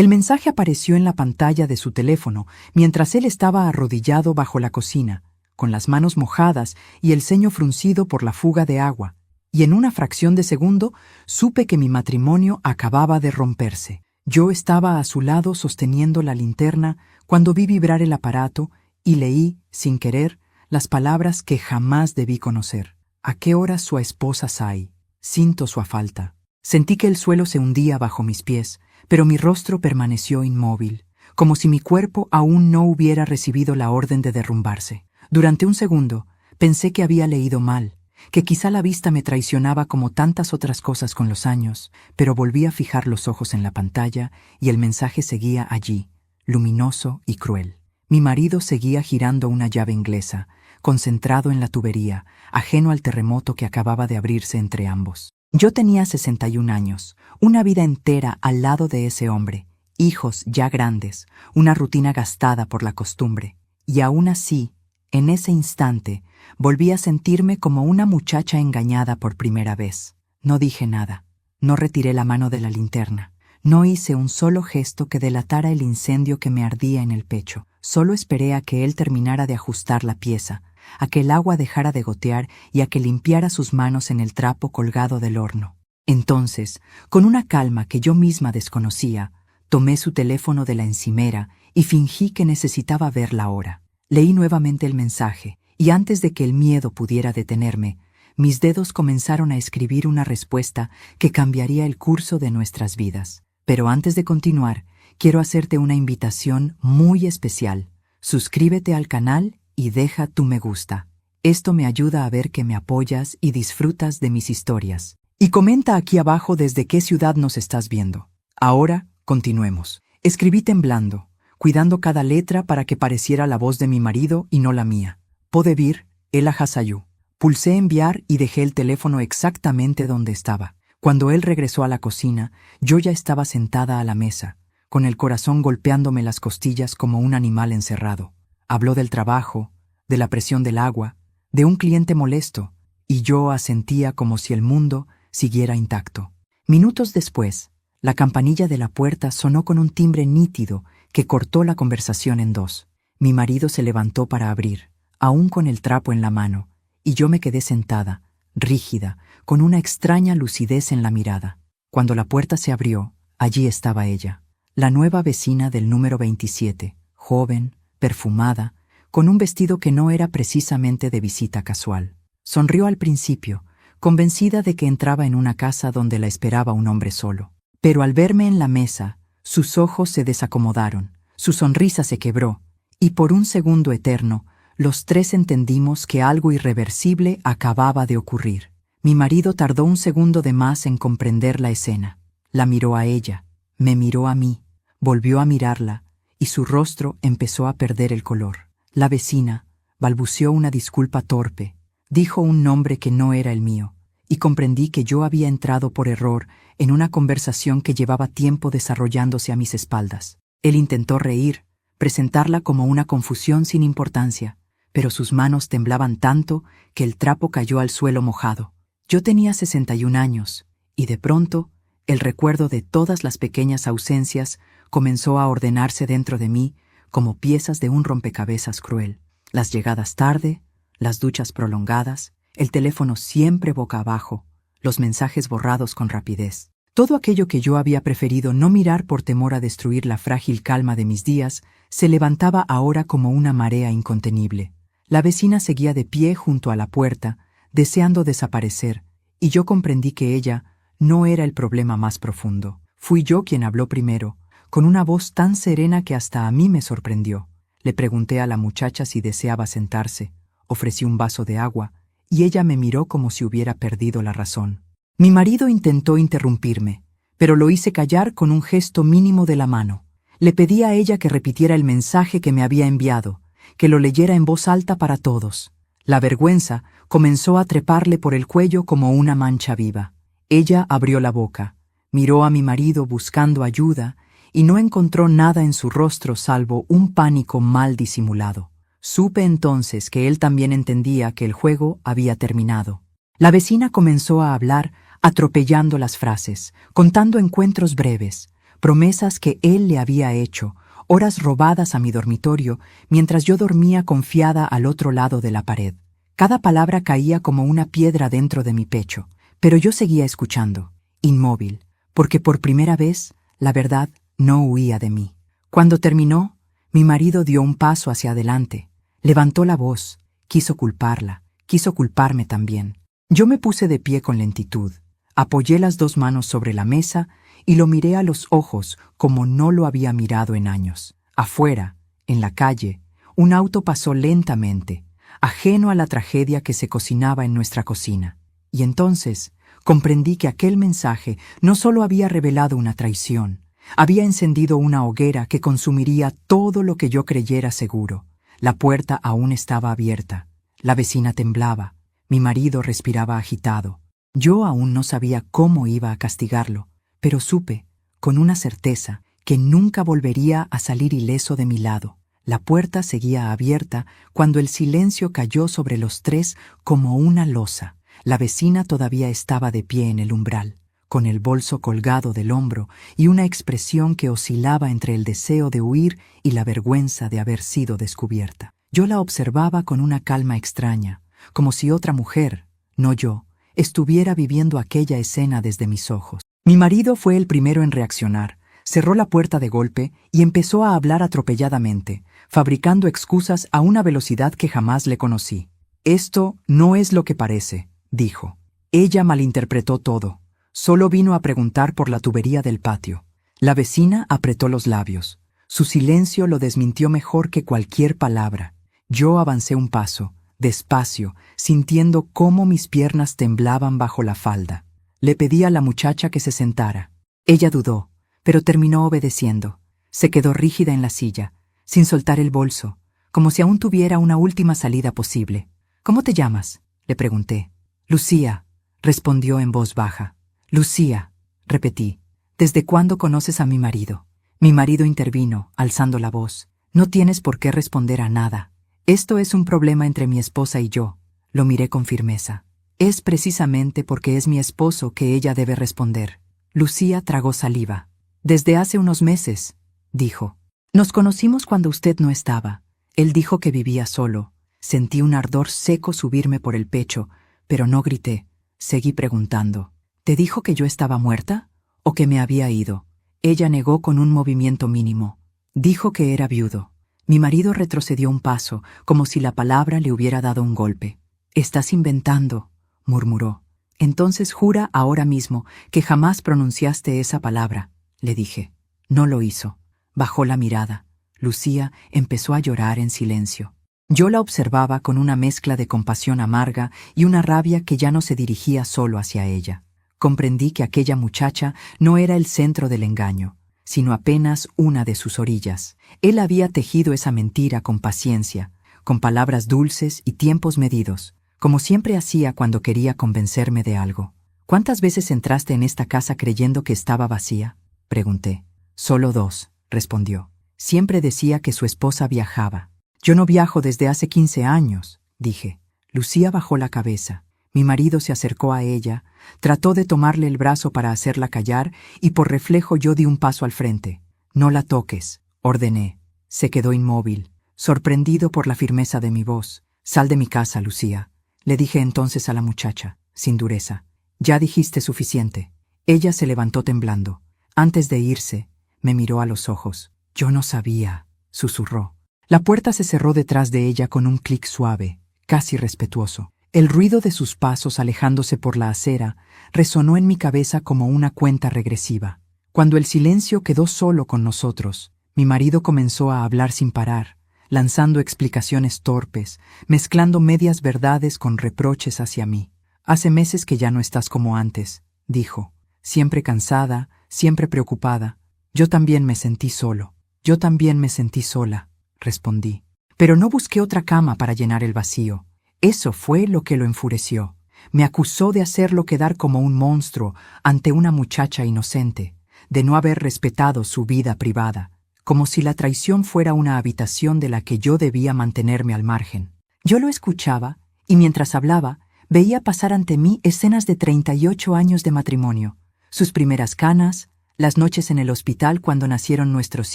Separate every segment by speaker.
Speaker 1: El mensaje apareció en la pantalla de su teléfono mientras él estaba arrodillado bajo la cocina, con las manos mojadas y el ceño fruncido por la fuga de agua, y en una fracción de segundo supe que mi matrimonio acababa de romperse. Yo estaba a su lado sosteniendo la linterna cuando vi vibrar el aparato y leí, sin querer, las palabras que jamás debí conocer. ¿A qué hora sua esposa sai? Sinto sua falta. Sentí que el suelo se hundía bajo mis pies, pero mi rostro permaneció inmóvil, como si mi cuerpo aún no hubiera recibido la orden de derrumbarse. Durante un segundo, pensé que había leído mal, que quizá la vista me traicionaba como tantas otras cosas con los años, pero volví a fijar los ojos en la pantalla y el mensaje seguía allí, luminoso y cruel. Mi marido seguía girando una llave inglesa, concentrado en la tubería, ajeno al terremoto que acababa de abrirse entre ambos. Yo tenía 61 años, una vida entera al lado de ese hombre, hijos ya grandes, una rutina gastada por la costumbre, y aún así, en ese instante, volví a sentirme como una muchacha engañada por primera vez. No dije nada, no retiré la mano de la linterna, no hice un solo gesto que delatara el incendio que me ardía en el pecho. Solo esperé a que él terminara de ajustar la pieza, a que el agua dejara de gotear y a que limpiara sus manos en el trapo colgado del horno. Entonces, con una calma que yo misma desconocía, tomé su teléfono de la encimera y fingí que necesitaba ver la hora. Leí nuevamente el mensaje, y antes de que el miedo pudiera detenerme, mis dedos comenzaron a escribir una respuesta que cambiaría el curso de nuestras vidas. Pero antes de continuar, quiero hacerte una invitación muy especial. Suscríbete al canal y deja tu me gusta. Esto me ayuda a ver que me apoyas y disfrutas de mis historias. Y comenta aquí abajo desde qué ciudad nos estás viendo. Ahora, continuemos. Escribí temblando, cuidando cada letra para que pareciera la voz de mi marido y no la mía. Podevir, Ela Hasayu. Pulsé enviar y dejé el teléfono exactamente donde estaba. Cuando él regresó a la cocina, yo ya estaba sentada a la mesa, con el corazón golpeándome las costillas como un animal encerrado. Habló del trabajo, de la presión del agua, de un cliente molesto, y yo asentía como si el mundo siguiera intacto. Minutos después, la campanilla de la puerta sonó con un timbre nítido que cortó la conversación en dos. Mi marido se levantó para abrir, aún con el trapo en la mano, y yo me quedé sentada, rígida, con una extraña lucidez en la mirada. Cuando la puerta se abrió, allí estaba ella, la nueva vecina del número 27, joven, perfumada, con un vestido que no era precisamente de visita casual. Sonrió al principio, convencida de que entraba en una casa donde la esperaba un hombre solo. Pero al verme en la mesa, sus ojos se desacomodaron, su sonrisa se quebró, y por un segundo eterno, los tres entendimos que algo irreversible acababa de ocurrir. Mi marido tardó un segundo de más en comprender la escena. La miró a ella, me miró a mí, volvió a mirarla, y su rostro empezó a perder el color. La vecina balbuceó una disculpa torpe, dijo un nombre que no era el mío, y comprendí que yo había entrado por error en una conversación que llevaba tiempo desarrollándose a mis espaldas. Él intentó reír, presentarla como una confusión sin importancia, pero sus manos temblaban tanto que el trapo cayó al suelo mojado. Yo tenía 61 años, y de pronto, el recuerdo de todas las pequeñas ausencias comenzó a ordenarse dentro de mí como piezas de un rompecabezas cruel. Las llegadas tarde, las duchas prolongadas, el teléfono siempre boca abajo, los mensajes borrados con rapidez. Todo aquello que yo había preferido no mirar por temor a destruir la frágil calma de mis días, se levantaba ahora como una marea incontenible. La vecina seguía de pie junto a la puerta, deseando desaparecer, y yo comprendí que ella no era el problema más profundo. Fui yo quien habló primero, con una voz tan serena que hasta a mí me sorprendió. Le pregunté a la muchacha si deseaba sentarse, ofrecí un vaso de agua, y ella me miró como si hubiera perdido la razón. Mi marido intentó interrumpirme, pero lo hice callar con un gesto mínimo de la mano. Le pedí a ella que repitiera el mensaje que me había enviado, que lo leyera en voz alta para todos. La vergüenza comenzó a treparle por el cuello como una mancha viva. Ella abrió la boca, miró a mi marido buscando ayuda y no encontró nada en su rostro salvo un pánico mal disimulado. Supe entonces que él también entendía que el juego había terminado. La vecina comenzó a hablar atropellando las frases, contando encuentros breves, promesas que él le había hecho, horas robadas a mi dormitorio mientras yo dormía confiada al otro lado de la pared. Cada palabra caía como una piedra dentro de mi pecho, pero yo seguía escuchando, inmóvil, porque por primera vez la verdad no huía de mí. Cuando terminó, mi marido dio un paso hacia adelante, levantó la voz, quiso culparla, quiso culparme también. Yo me puse de pie con lentitud, apoyé las dos manos sobre la mesa y lo miré a los ojos como no lo había mirado en años. Afuera, en la calle, un auto pasó lentamente, ajeno a la tragedia que se cocinaba en nuestra cocina. Y entonces comprendí que aquel mensaje no solo había revelado una traición, había encendido una hoguera que consumiría todo lo que yo creyera seguro. La puerta aún estaba abierta, la vecina temblaba, mi marido respiraba agitado. Yo aún no sabía cómo iba a castigarlo, pero supe, con una certeza, que nunca volvería a salir ileso de mi lado. La puerta seguía abierta cuando el silencio cayó sobre los tres como una losa. La vecina todavía estaba de pie en el umbral, con el bolso colgado del hombro y una expresión que oscilaba entre el deseo de huir y la vergüenza de haber sido descubierta. Yo la observaba con una calma extraña, como si otra mujer, no yo, estuviera viviendo aquella escena desde mis ojos. Mi marido fue el primero en reaccionar. Cerró la puerta de golpe y empezó a hablar atropelladamente, fabricando excusas a una velocidad que jamás le conocí. «Esto no es lo que parece», dijo. «Ella malinterpretó todo. Solo vino a preguntar por la tubería del patio». La vecina apretó los labios. Su silencio lo desmintió mejor que cualquier palabra. Yo avancé un paso, despacio, sintiendo cómo mis piernas temblaban bajo la falda. Le pedí a la muchacha que se sentara. Ella dudó, pero terminó obedeciendo. Se quedó rígida en la silla, sin soltar el bolso, como si aún tuviera una última salida posible. «¿Cómo te llamas?», le pregunté. «Lucía», respondió en voz baja. «Lucía», repetí. «¿Desde cuándo conoces a mi marido?». Mi marido intervino, alzando la voz. «No tienes por qué responder a nada. Esto es un problema entre mi esposa y yo». Lo miré con firmeza. «Es precisamente porque es mi esposo que ella debe responder». Lucía tragó saliva. «Desde hace unos meses», dijo. «Nos conocimos cuando usted no estaba. Él dijo que vivía solo». Sentí un ardor seco subirme por el pecho, pero no grité. Seguí preguntando. «¿Te dijo que yo estaba muerta? ¿O que me había ido?». Ella negó con un movimiento mínimo. Dijo que era viudo. Mi marido retrocedió un paso, como si la palabra le hubiera dado un golpe. «Estás inventando», murmuró. «Entonces jura ahora mismo que jamás pronunciaste esa palabra», le dije. No lo hizo. Bajó la mirada. Lucía empezó a llorar en silencio. Yo la observaba con una mezcla de compasión amarga y una rabia que ya no se dirigía solo hacia ella. Comprendí que aquella muchacha no era el centro del engaño, sino apenas una de sus orillas. Él había tejido esa mentira con paciencia, con palabras dulces y tiempos medidos, como siempre hacía cuando quería convencerme de algo. «¿Cuántas veces entraste en esta casa creyendo que estaba vacía?», pregunté. «Solo 2», respondió. Siempre decía que su esposa viajaba. «Yo no viajo desde hace 15 años», dije. Lucía bajó la cabeza. Mi marido se acercó a ella, trató de tomarle el brazo para hacerla callar y por reflejo yo di un paso al frente. «No la toques», ordené. Se quedó inmóvil, sorprendido por la firmeza de mi voz. «Sal de mi casa, Lucía», le dije entonces a la muchacha, sin dureza. «Ya dijiste suficiente». Ella se levantó temblando. Antes de irse, me miró a los ojos. «Yo no sabía», susurró. La puerta se cerró detrás de ella con un clic suave, casi respetuoso. El ruido de sus pasos alejándose por la acera resonó en mi cabeza como una cuenta regresiva. Cuando el silencio quedó solo con nosotros, mi marido comenzó a hablar sin parar, lanzando explicaciones torpes, mezclando medias verdades con reproches hacia mí. «Hace meses que ya no estás como antes», dijo. «Siempre cansada, siempre preocupada. Yo también me sentí solo. Yo también me sentí sola», respondí. Pero no busqué otra cama para llenar el vacío. Eso fue lo que lo enfureció. Me acusó de hacerlo quedar como un monstruo ante una muchacha inocente, de no haber respetado su vida privada, como si la traición fuera una habitación de la que yo debía mantenerme al margen. Yo lo escuchaba y mientras hablaba, veía pasar ante mí escenas de 38 años de matrimonio, sus primeras canas, las noches en el hospital cuando nacieron nuestros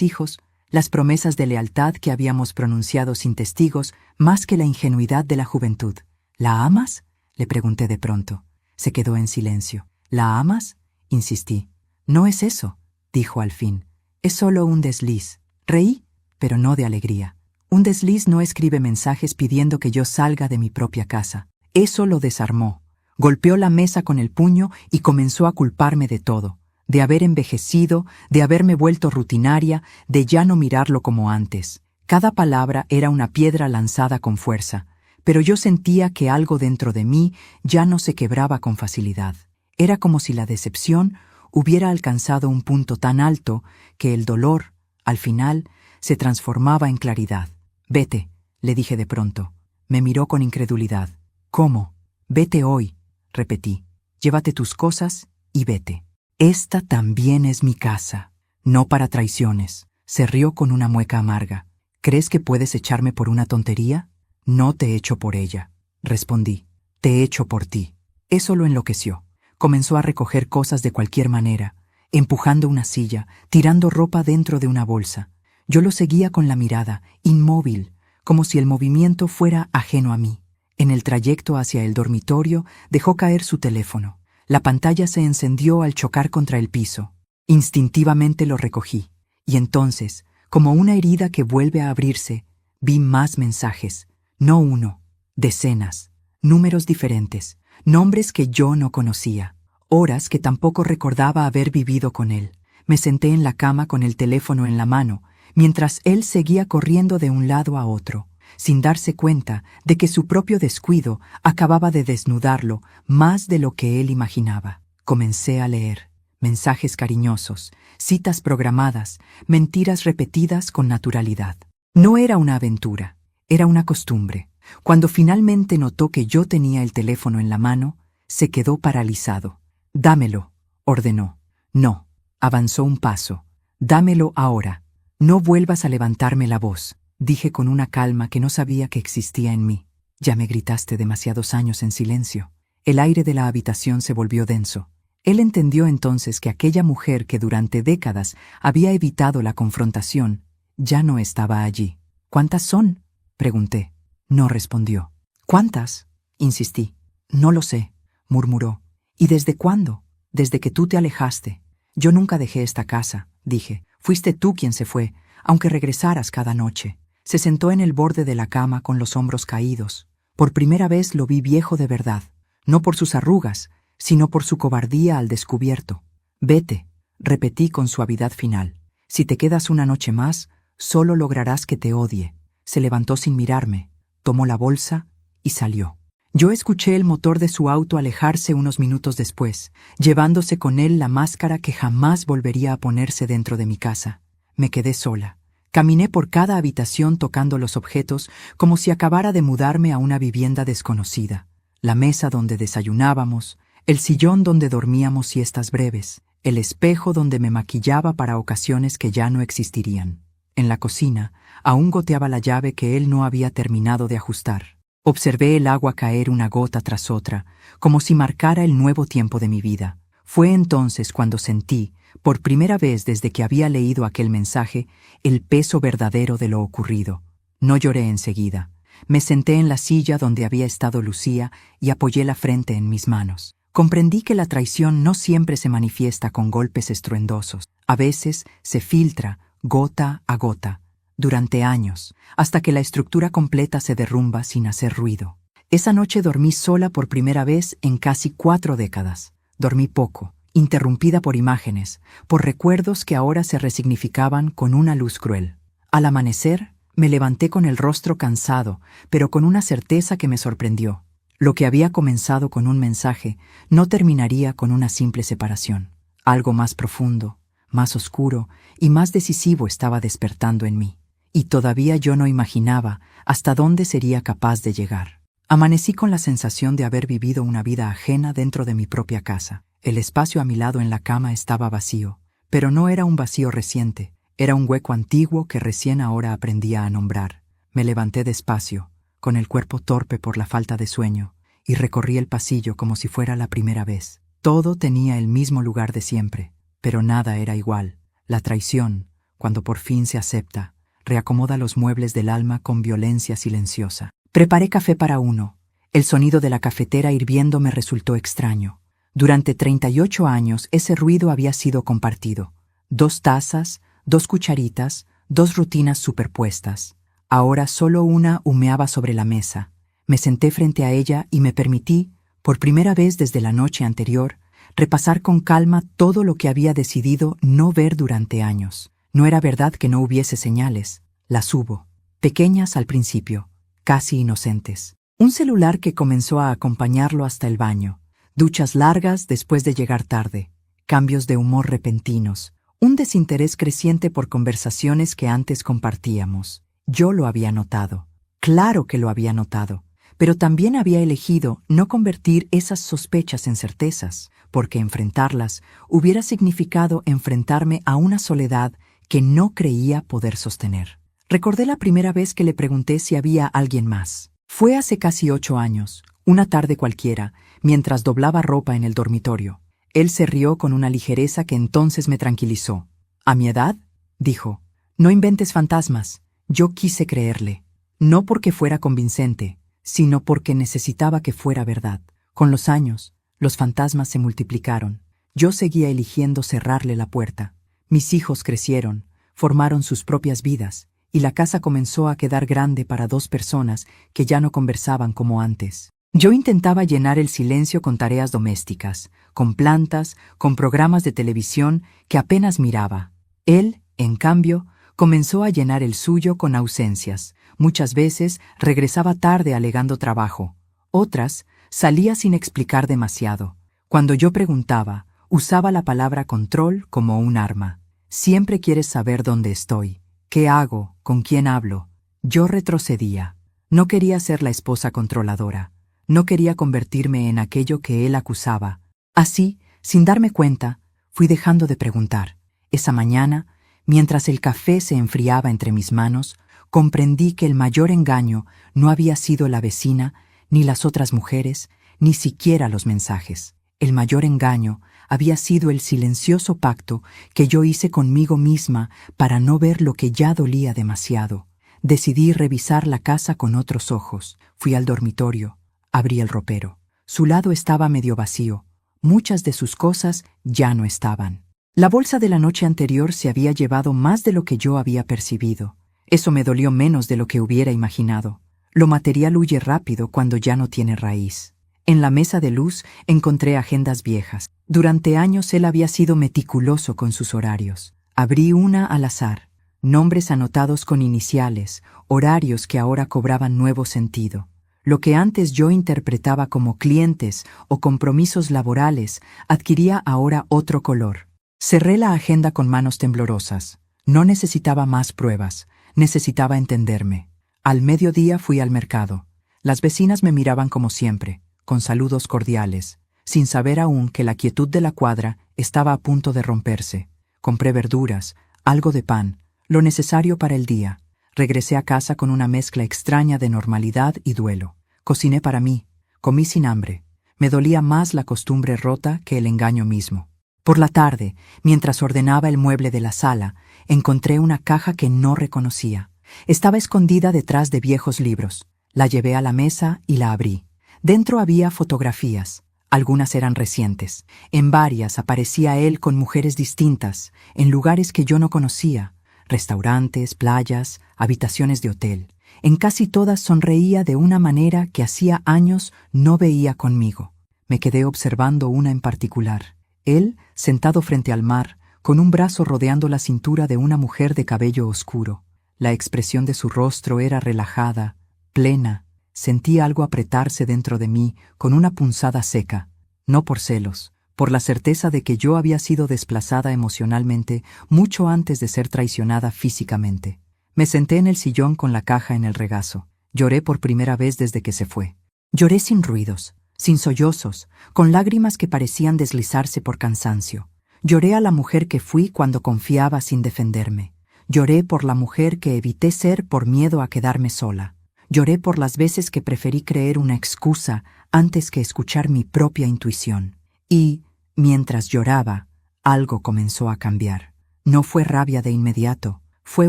Speaker 1: hijos, las promesas de lealtad que habíamos pronunciado sin testigos, más que la ingenuidad de la juventud. ¿La amas?, le pregunté de pronto. Se quedó en silencio. ¿La amas?, insistí. No es eso, dijo al fin. Es solo un desliz. Reí, pero no de alegría. Un desliz no escribe mensajes pidiendo que yo salga de mi propia casa. Eso lo desarmó. Golpeó la mesa con el puño y comenzó a culparme de todo, de haber envejecido, de haberme vuelto rutinaria, de ya no mirarlo como antes. Cada palabra era una piedra lanzada con fuerza, pero yo sentía que algo dentro de mí ya no se quebraba con facilidad. Era como si la decepción hubiera alcanzado un punto tan alto que el dolor, al final, se transformaba en claridad. «Vete», le dije de pronto. Me miró con incredulidad. «¿Cómo?» «Vete hoy», repetí. «Llévate tus cosas y vete. Esta también es mi casa, no para traiciones». Se rió con una mueca amarga. «¿Crees que puedes echarme por una tontería?» «No te echo por ella», respondí. «Te echo por ti». Eso lo enloqueció. Comenzó a recoger cosas de cualquier manera, empujando una silla, tirando ropa dentro de una bolsa. Yo lo seguía con la mirada, inmóvil, como si el movimiento fuera ajeno a mí. En el trayecto hacia el dormitorio dejó caer su teléfono. La pantalla se encendió al chocar contra el piso. Instintivamente lo recogí. Y entonces, como una herida que vuelve a abrirse, vi más mensajes. No uno, decenas, números diferentes, nombres que yo no conocía, horas que tampoco recordaba haber vivido con él. Me senté en la cama con el teléfono en la mano, mientras él seguía corriendo de un lado a otro, sin darse cuenta de que su propio descuido acababa de desnudarlo más de lo que él imaginaba. Comencé a leer mensajes cariñosos, citas programadas, mentiras repetidas con naturalidad. No era una aventura, era una costumbre. Cuando finalmente notó que yo tenía el teléfono en la mano, se quedó paralizado. «Dámelo», ordenó. «No», avanzó un paso. «Dámelo ahora. No vuelvas a levantarme la voz», dije con una calma que no sabía que existía en mí. «Ya me gritaste demasiados años en silencio». El aire de la habitación se volvió denso. Él entendió entonces que aquella mujer que durante décadas había evitado la confrontación ya no estaba allí. «¿Cuántas son?», pregunté. No respondió. «¿Cuántas?», insistí. «No lo sé», murmuró. «¿Y desde cuándo?». «Desde que tú te alejaste. Yo nunca dejé esta casa», dije. «Fuiste tú quien se fue, aunque regresaras cada noche». Se sentó en el borde de la cama con los hombros caídos. Por primera vez lo vi viejo de verdad, no por sus arrugas, sino por su cobardía al descubierto. «Vete», repetí con suavidad final. «Si te quedas una noche más, solo lograrás que te odie». Se levantó sin mirarme, tomó la bolsa y salió. Yo escuché el motor de su auto alejarse unos minutos después, llevándose con él la máscara que jamás volvería a ponerse dentro de mi casa. Me quedé sola. Caminé por cada habitación tocando los objetos como si acabara de mudarme a una vivienda desconocida. La mesa donde desayunábamos, el sillón donde dormíamos siestas breves, el espejo donde me maquillaba para ocasiones que ya no existirían. En la cocina, aún goteaba la llave que él no había terminado de ajustar. Observé el agua caer una gota tras otra, como si marcara el nuevo tiempo de mi vida. Fue entonces cuando sentí, por primera vez desde que había leído aquel mensaje, el peso verdadero de lo ocurrido. No lloré enseguida. Me senté en la silla donde había estado Lucía y apoyé la frente en mis manos. Comprendí que la traición no siempre se manifiesta con golpes estruendosos. A veces se filtra, gota a gota, durante años, hasta que la estructura completa se derrumba sin hacer ruido. Esa noche dormí sola por primera vez en casi 4 décadas. Dormí poco, interrumpida por imágenes, por recuerdos que ahora se resignificaban con una luz cruel. Al amanecer, me levanté con el rostro cansado, pero con una certeza que me sorprendió. Lo que había comenzado con un mensaje no terminaría con una simple separación. Algo más profundo, más oscuro y más decisivo estaba despertando en mí. Y todavía yo no imaginaba hasta dónde sería capaz de llegar. Amanecí con la sensación de haber vivido una vida ajena dentro de mi propia casa. El espacio a mi lado en la cama estaba vacío, pero no era un vacío reciente, era un hueco antiguo que recién ahora aprendía a nombrar. Me levanté despacio, con el cuerpo torpe por la falta de sueño, y recorrí el pasillo como si fuera la primera vez. Todo tenía el mismo lugar de siempre, Pero nada era igual. La traición, cuando por fin se acepta, reacomoda los muebles del alma con violencia silenciosa. Preparé café para uno. El sonido de la cafetera hirviendo me resultó extraño. Durante 38 años ese ruido había sido compartido. 2 tazas, 2 cucharitas, 2 rutinas superpuestas. Ahora solo una humeaba sobre la mesa. Me senté frente a ella y me permití, por primera vez desde la noche anterior, repasar con calma todo lo que había decidido no ver durante años. No era verdad que no hubiese señales. Las hubo. Pequeñas al principio, casi inocentes. Un celular que comenzó a acompañarlo hasta el baño. Duchas largas después de llegar tarde. Cambios de humor repentinos. Un desinterés creciente por conversaciones que antes compartíamos. Yo lo había notado. Claro que lo había notado. Pero también había elegido no convertir esas sospechas en certezas, porque enfrentarlas hubiera significado enfrentarme a una soledad que no creía poder sostener. Recordé la primera vez que le pregunté si había alguien más. Fue hace casi 8 años, una tarde cualquiera, mientras doblaba ropa en el dormitorio. Él se rió con una ligereza que entonces me tranquilizó. «¿A mi edad?», dijo. «No inventes fantasmas». Yo quise creerle. No porque fuera convincente, sino porque necesitaba que fuera verdad. Con los años, los fantasmas se multiplicaron. Yo seguía eligiendo cerrarle la puerta. Mis hijos crecieron, formaron sus propias vidas, y la casa comenzó a quedar grande para 2 personas que ya no conversaban como antes. Yo intentaba llenar el silencio con tareas domésticas, con plantas, con programas de televisión que apenas miraba. Él, en cambio, comenzó a llenar el suyo con ausencias. Muchas veces regresaba tarde alegando trabajo. Otras, salía sin explicar demasiado. Cuando yo preguntaba, usaba la palabra control como un arma. Siempre quieres saber dónde estoy, qué hago, con quién hablo. Yo retrocedía. No quería ser la esposa controladora. No quería convertirme en aquello que él acusaba. Así, sin darme cuenta, fui dejando de preguntar. Esa mañana, mientras el café se enfriaba entre mis manos, comprendí que el mayor engaño no había sido la vecina, ni las otras mujeres, ni siquiera los mensajes. El mayor engaño había sido el silencioso pacto que yo hice conmigo misma para no ver lo que ya dolía demasiado. Decidí revisar la casa con otros ojos. Fui al dormitorio. Abrí el ropero. Su lado estaba medio vacío. Muchas de sus cosas ya no estaban. La bolsa de la noche anterior se había llevado más de lo que yo había percibido. Eso me dolió menos de lo que hubiera imaginado. Lo material huye rápido cuando ya no tiene raíz. En la mesa de luz encontré agendas viejas. Durante años él había sido meticuloso con sus horarios. Abrí una al azar. Nombres anotados con iniciales, horarios que ahora cobraban nuevo sentido. Lo que antes yo interpretaba como clientes o compromisos laborales adquiría ahora otro color. Cerré la agenda con manos temblorosas. No necesitaba más pruebas, necesitaba entenderme. Al mediodía fui al mercado. Las vecinas me miraban como siempre, con saludos cordiales, sin saber aún que la quietud de la cuadra estaba a punto de romperse. Compré verduras, algo de pan, lo necesario para el día. Regresé a casa con una mezcla extraña de normalidad y duelo. Cociné para mí, comí sin hambre. Me dolía más la costumbre rota que el engaño mismo. Por la tarde, mientras ordenaba el mueble de la sala, encontré una caja que no reconocía. Estaba escondida detrás de viejos libros. La llevé a la mesa y la abrí. Dentro había fotografías. Algunas eran recientes. En varias aparecía él con mujeres distintas, en lugares que yo no conocía. Restaurantes, playas, habitaciones de hotel. En casi todas sonreía de una manera que hacía años no veía conmigo. Me quedé observando una en particular. Él, sentado frente al mar, con un brazo rodeando la cintura de una mujer de cabello oscuro. La expresión de su rostro era relajada, plena. Sentí algo apretarse dentro de mí con una punzada seca. No por celos, por la certeza de que yo había sido desplazada emocionalmente mucho antes de ser traicionada físicamente. Me senté en el sillón con la caja en el regazo. Lloré por primera vez desde que se fue. Lloré sin ruidos, sin sollozos, con lágrimas que parecían deslizarse por cansancio. Lloré a la mujer que fui cuando confiaba sin defenderme. Lloré por la mujer que evité ser por miedo a quedarme sola. Lloré por las veces que preferí creer una excusa antes que escuchar mi propia intuición. Y, mientras lloraba, Algo comenzó a cambiar. No fue rabia de inmediato, fue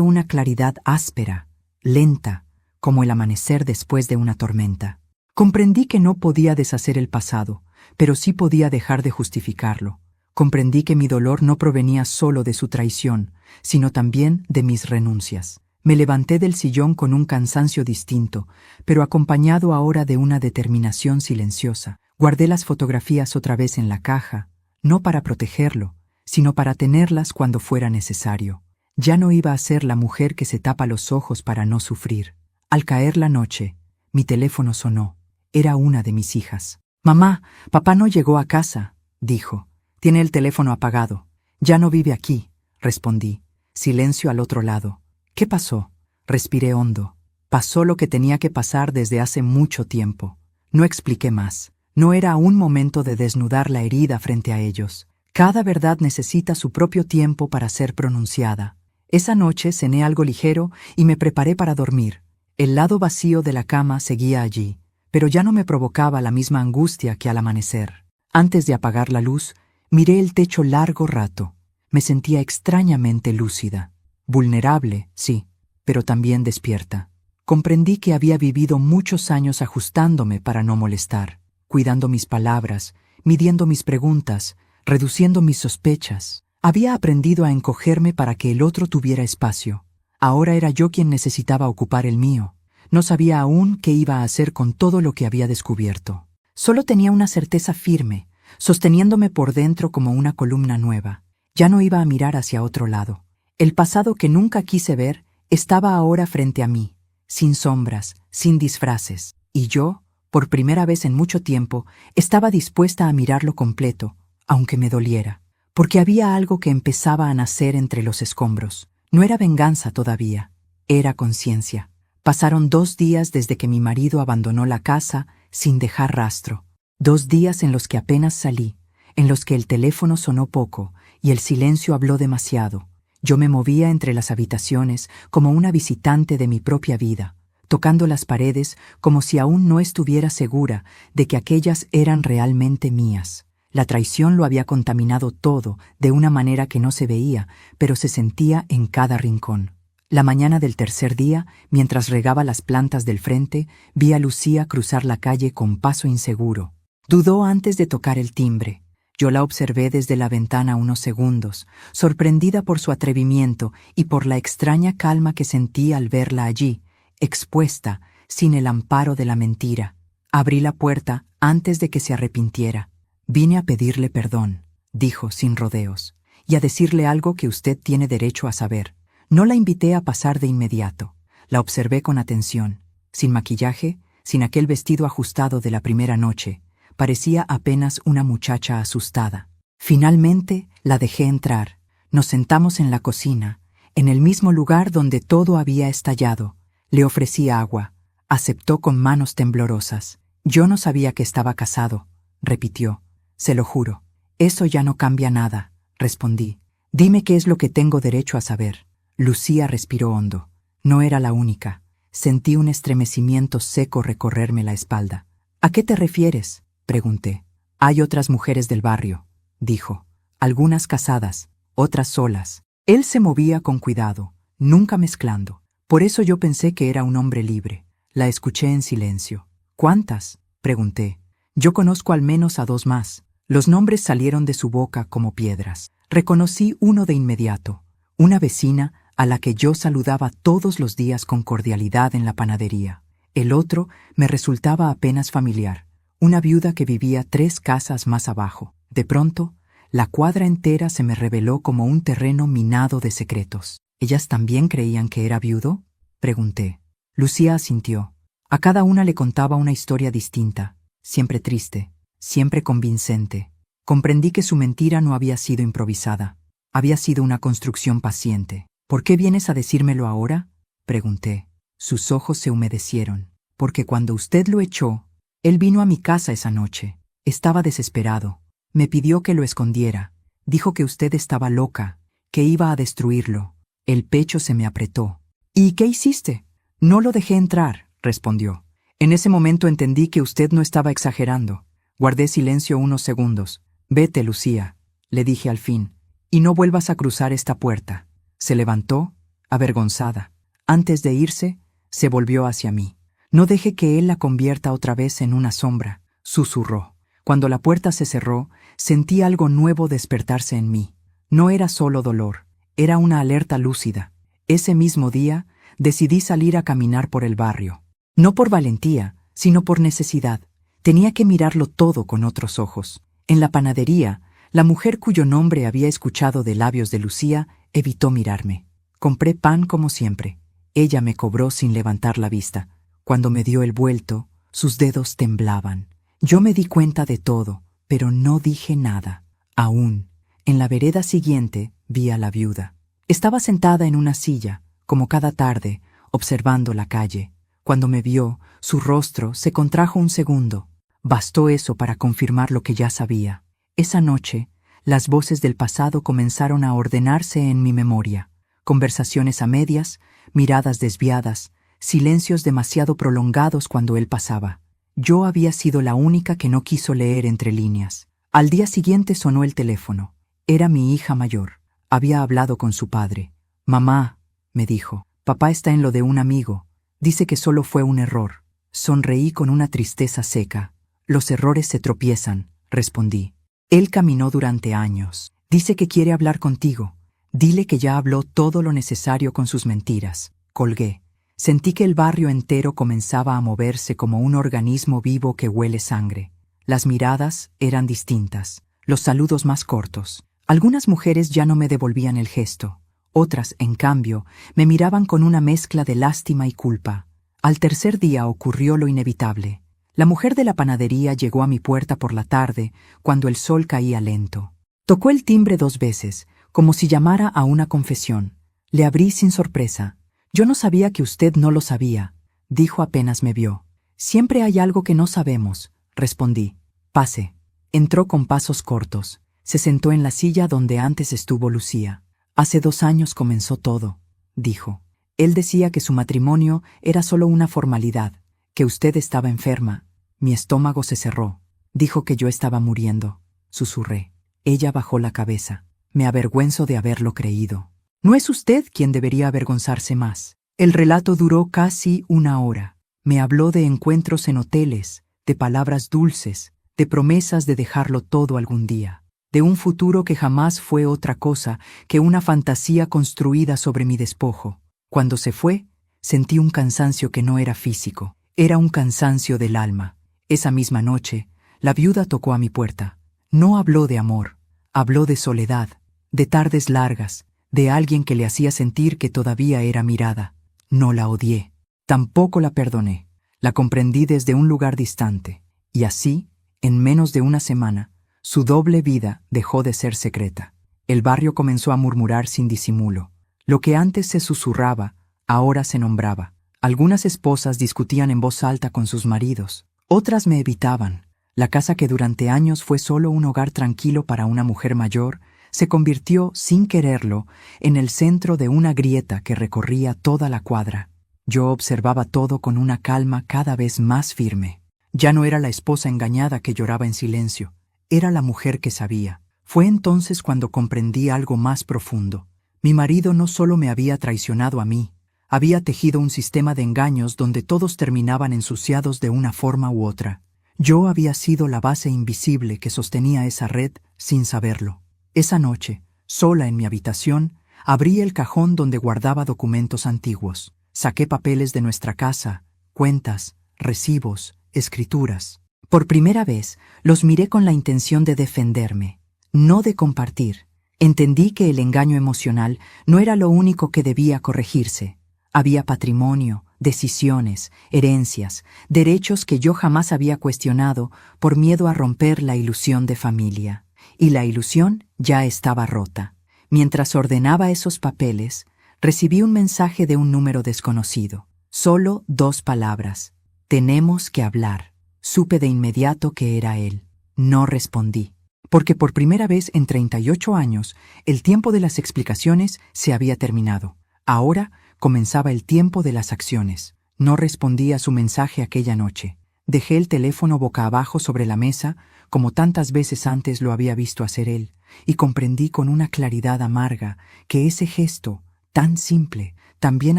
Speaker 1: una claridad áspera, lenta, como el amanecer después de una tormenta. Comprendí que no podía deshacer el pasado, pero sí podía dejar de justificarlo. Comprendí que mi dolor no provenía solo de su traición, sino también de mis renuncias. Me levanté del sillón con un cansancio distinto, pero acompañado ahora de una determinación silenciosa. Guardé las fotografías otra vez en la caja, no para protegerlo, sino para tenerlas cuando fuera necesario. Ya no iba a ser la mujer que se tapa los ojos para no sufrir. Al caer la noche, mi teléfono sonó. Era una de mis hijas. «Mamá, papá no llegó a casa», dijo. «Tiene el teléfono apagado». «Ya no vive aquí», respondí. Silencio al otro lado. «¿Qué pasó?». Respiré hondo. Pasó lo que tenía que pasar desde hace mucho tiempo. No expliqué más. No era aún momento de desnudar la herida frente a ellos. Cada verdad necesita su propio tiempo para ser pronunciada. Esa noche cené algo ligero y me preparé para dormir. El lado vacío de la cama seguía allí, pero ya no me provocaba la misma angustia que al amanecer. Antes de apagar la luz, miré el techo largo rato. Me sentía extrañamente lúcida. Vulnerable, sí, pero también despierta. Comprendí que había vivido muchos años ajustándome para no molestar, cuidando mis palabras, midiendo mis preguntas, reduciendo mis sospechas. Había aprendido a encogerme para que el otro tuviera espacio. Ahora era yo quien necesitaba ocupar el mío. No sabía aún qué iba a hacer con todo lo que había descubierto. Solo tenía una certeza firme, sosteniéndome por dentro como una columna nueva. Ya no iba a mirar hacia otro lado. El pasado que nunca quise ver estaba ahora frente a mí, sin sombras, sin disfraces. Y yo, por primera vez en mucho tiempo, estaba dispuesta a mirarlo completo, aunque me doliera. Porque había algo que empezaba a nacer entre los escombros. No era venganza todavía, era conciencia. Pasaron 2 días desde que mi marido abandonó la casa sin dejar rastro. 2 días en los que apenas salí, en los que el teléfono sonó poco y el silencio habló demasiado. Yo me movía entre las habitaciones como una visitante de mi propia vida, tocando las paredes como si aún no estuviera segura de que aquellas eran realmente mías. La traición lo había contaminado todo de una manera que no se veía, pero se sentía en cada rincón. La mañana del tercer día, mientras regaba las plantas del frente, vi a Lucía cruzar la calle con paso inseguro. Dudó antes de tocar el timbre. Yo la observé desde la ventana unos segundos, sorprendida por su atrevimiento y por la extraña calma que sentí al verla allí, expuesta, sin el amparo de la mentira. Abrí la puerta antes de que se arrepintiera. «Vine a pedirle perdón», dijo sin rodeos, «y a decirle algo que usted tiene derecho a saber». No la invité a pasar de inmediato. La observé con atención. Sin maquillaje, sin aquel vestido ajustado de la primera noche, parecía apenas una muchacha asustada. Finalmente la dejé entrar. Nos sentamos en la cocina, en el mismo lugar donde todo había estallado. Le ofrecí agua. Aceptó con manos temblorosas. «Yo no sabía que estaba casado», repitió. «Se lo juro». «Eso ya no cambia nada», respondí. «Dime qué es lo que tengo derecho a saber». Lucía respiró hondo. No era la única. Sentí un estremecimiento seco recorrerme la espalda. «¿A qué te refieres?», pregunté. «Hay otras mujeres del barrio», dijo. «Algunas casadas, otras solas». Él se movía con cuidado, nunca mezclando. Por eso yo pensé que era un hombre libre. La escuché en silencio. «¿Cuántas?», pregunté. «Yo conozco al menos a 2 más». Los nombres salieron de su boca como piedras. Reconocí uno de inmediato. Una vecina a la que yo saludaba todos los días con cordialidad en la panadería. El otro me resultaba apenas familiar. Una viuda que vivía 3 casas más abajo. De pronto, la cuadra entera se me reveló como un terreno minado de secretos. ¿Ellas también creían que era viudo?, pregunté. Lucía asintió. A cada una le contaba una historia distinta, siempre triste, siempre convincente. Comprendí que su mentira no había sido improvisada. Había sido una construcción paciente. «¿Por qué vienes a decírmelo ahora?», pregunté. Sus ojos se humedecieron. «Porque cuando usted lo echó, él vino a mi casa esa noche. Estaba desesperado. Me pidió que lo escondiera. Dijo que usted estaba loca, que iba a destruirlo». El pecho se me apretó. «¿Y qué hiciste?». «No lo dejé entrar», respondió. En ese momento entendí que usted no estaba exagerando. Guardé silencio unos segundos. «Vete, Lucía», le dije al fin, Y no vuelvas a cruzar esta puerta. Se levantó, avergonzada. Antes de irse, se volvió hacia mí. No deje que él la convierta otra vez en una sombra, susurró. Cuando la puerta se cerró, sentí algo nuevo despertarse en mí. No era solo dolor, era una alerta lúcida. Ese mismo día, decidí salir a caminar por el barrio. No por valentía, sino por necesidad. Tenía que mirarlo todo con otros ojos. En la panadería, la mujer cuyo nombre había escuchado de labios de Lucía evitó mirarme. Compré pan como siempre. Ella me cobró sin levantar la vista. Cuando me dio el vuelto, sus dedos temblaban. Yo me di cuenta de todo, pero no dije nada. Aún, en la vereda siguiente, vi a la viuda. Estaba sentada en una silla, como cada tarde, observando la calle. Cuando me vio, su rostro se contrajo un segundo. Bastó eso para confirmar lo que ya sabía. Esa noche, las voces del pasado comenzaron a ordenarse en mi memoria. Conversaciones a medias, miradas desviadas, silencios demasiado prolongados cuando él pasaba. Yo había sido la única que no quiso leer entre líneas. Al día siguiente sonó el teléfono. Era mi hija mayor. Había hablado con su padre. «Mamá», me dijo, «papá está en lo de un amigo. Dice que solo fue un error». Sonreí con una tristeza seca. «Los errores se tropiezan», respondí. «Él caminó durante años. Dice que quiere hablar contigo. Dile que ya habló todo lo necesario con sus mentiras». Colgué. Sentí que el barrio entero comenzaba a moverse como un organismo vivo que huele sangre. Las miradas eran distintas, los saludos más cortos. Algunas mujeres ya no me devolvían el gesto. Otras, en cambio, me miraban con una mezcla de lástima y culpa. Al tercer día ocurrió lo inevitable. La mujer de la panadería llegó a mi puerta por la tarde, cuando el sol caía lento. Tocó el timbre 2 veces, como si llamara a una confesión. Le abrí sin sorpresa. «Yo no sabía que usted no lo sabía», dijo apenas me vio. «Siempre hay algo que no sabemos», respondí. «Pase». Entró con pasos cortos. Se sentó en la silla donde antes estuvo Lucía. «Hace 2 años comenzó todo», dijo. «Él decía que su matrimonio era solo una formalidad, que usted estaba enferma». Mi estómago se cerró. Dijo que yo estaba muriendo. Susurré. Ella bajó la cabeza. Me avergüenzo de haberlo creído. «No es usted quien debería avergonzarse más». El relato duró casi 1 hora. Me habló de encuentros en hoteles, de palabras dulces, de promesas de dejarlo todo algún día, de un futuro que jamás fue otra cosa que una fantasía construida sobre mi despojo. Cuando se fue, sentí un cansancio que no era físico, era un cansancio del alma. Esa misma noche, la viuda tocó a mi puerta. No habló de amor, habló de soledad, de tardes largas, de alguien que le hacía sentir que todavía era mirada. No la odié, tampoco la perdoné. La comprendí desde un lugar distante, y así, en menos de 1 semana, su doble vida dejó de ser secreta. El barrio comenzó a murmurar sin disimulo. Lo que antes se susurraba, ahora se nombraba. Algunas esposas discutían en voz alta con sus maridos, otras me evitaban. La casa que durante años fue solo un hogar tranquilo para una mujer mayor, se convirtió, sin quererlo, en el centro de una grieta que recorría toda la cuadra. Yo observaba todo con una calma cada vez más firme. Ya no era la esposa engañada que lloraba en silencio, era la mujer que sabía. Fue entonces cuando comprendí algo más profundo. Mi marido no solo me había traicionado a mí, había tejido un sistema de engaños donde todos terminaban ensuciados de una forma u otra. Yo había sido la base invisible que sostenía esa red sin saberlo. Esa noche, sola en mi habitación, abrí el cajón donde guardaba documentos antiguos. Saqué papeles de nuestra casa, cuentas, recibos, escrituras. Por primera vez, los miré con la intención de defenderme, no de compartir. Entendí que el engaño emocional no era lo único que debía corregirse. Había patrimonio, decisiones, herencias, derechos que yo jamás había cuestionado por miedo a romper la ilusión de familia. Y la ilusión ya estaba rota. Mientras ordenaba esos papeles, recibí un mensaje de un número desconocido. Solo 2 palabras. «Tenemos que hablar». Supe de inmediato que era él. No respondí. Porque por primera vez en 38 años, el tiempo de las explicaciones se había terminado. Ahora comenzaba el tiempo de las acciones. No respondí a su mensaje aquella noche. Dejé el teléfono boca abajo sobre la mesa, como tantas veces antes lo había visto hacer él, y comprendí con una claridad amarga que ese gesto, tan simple, también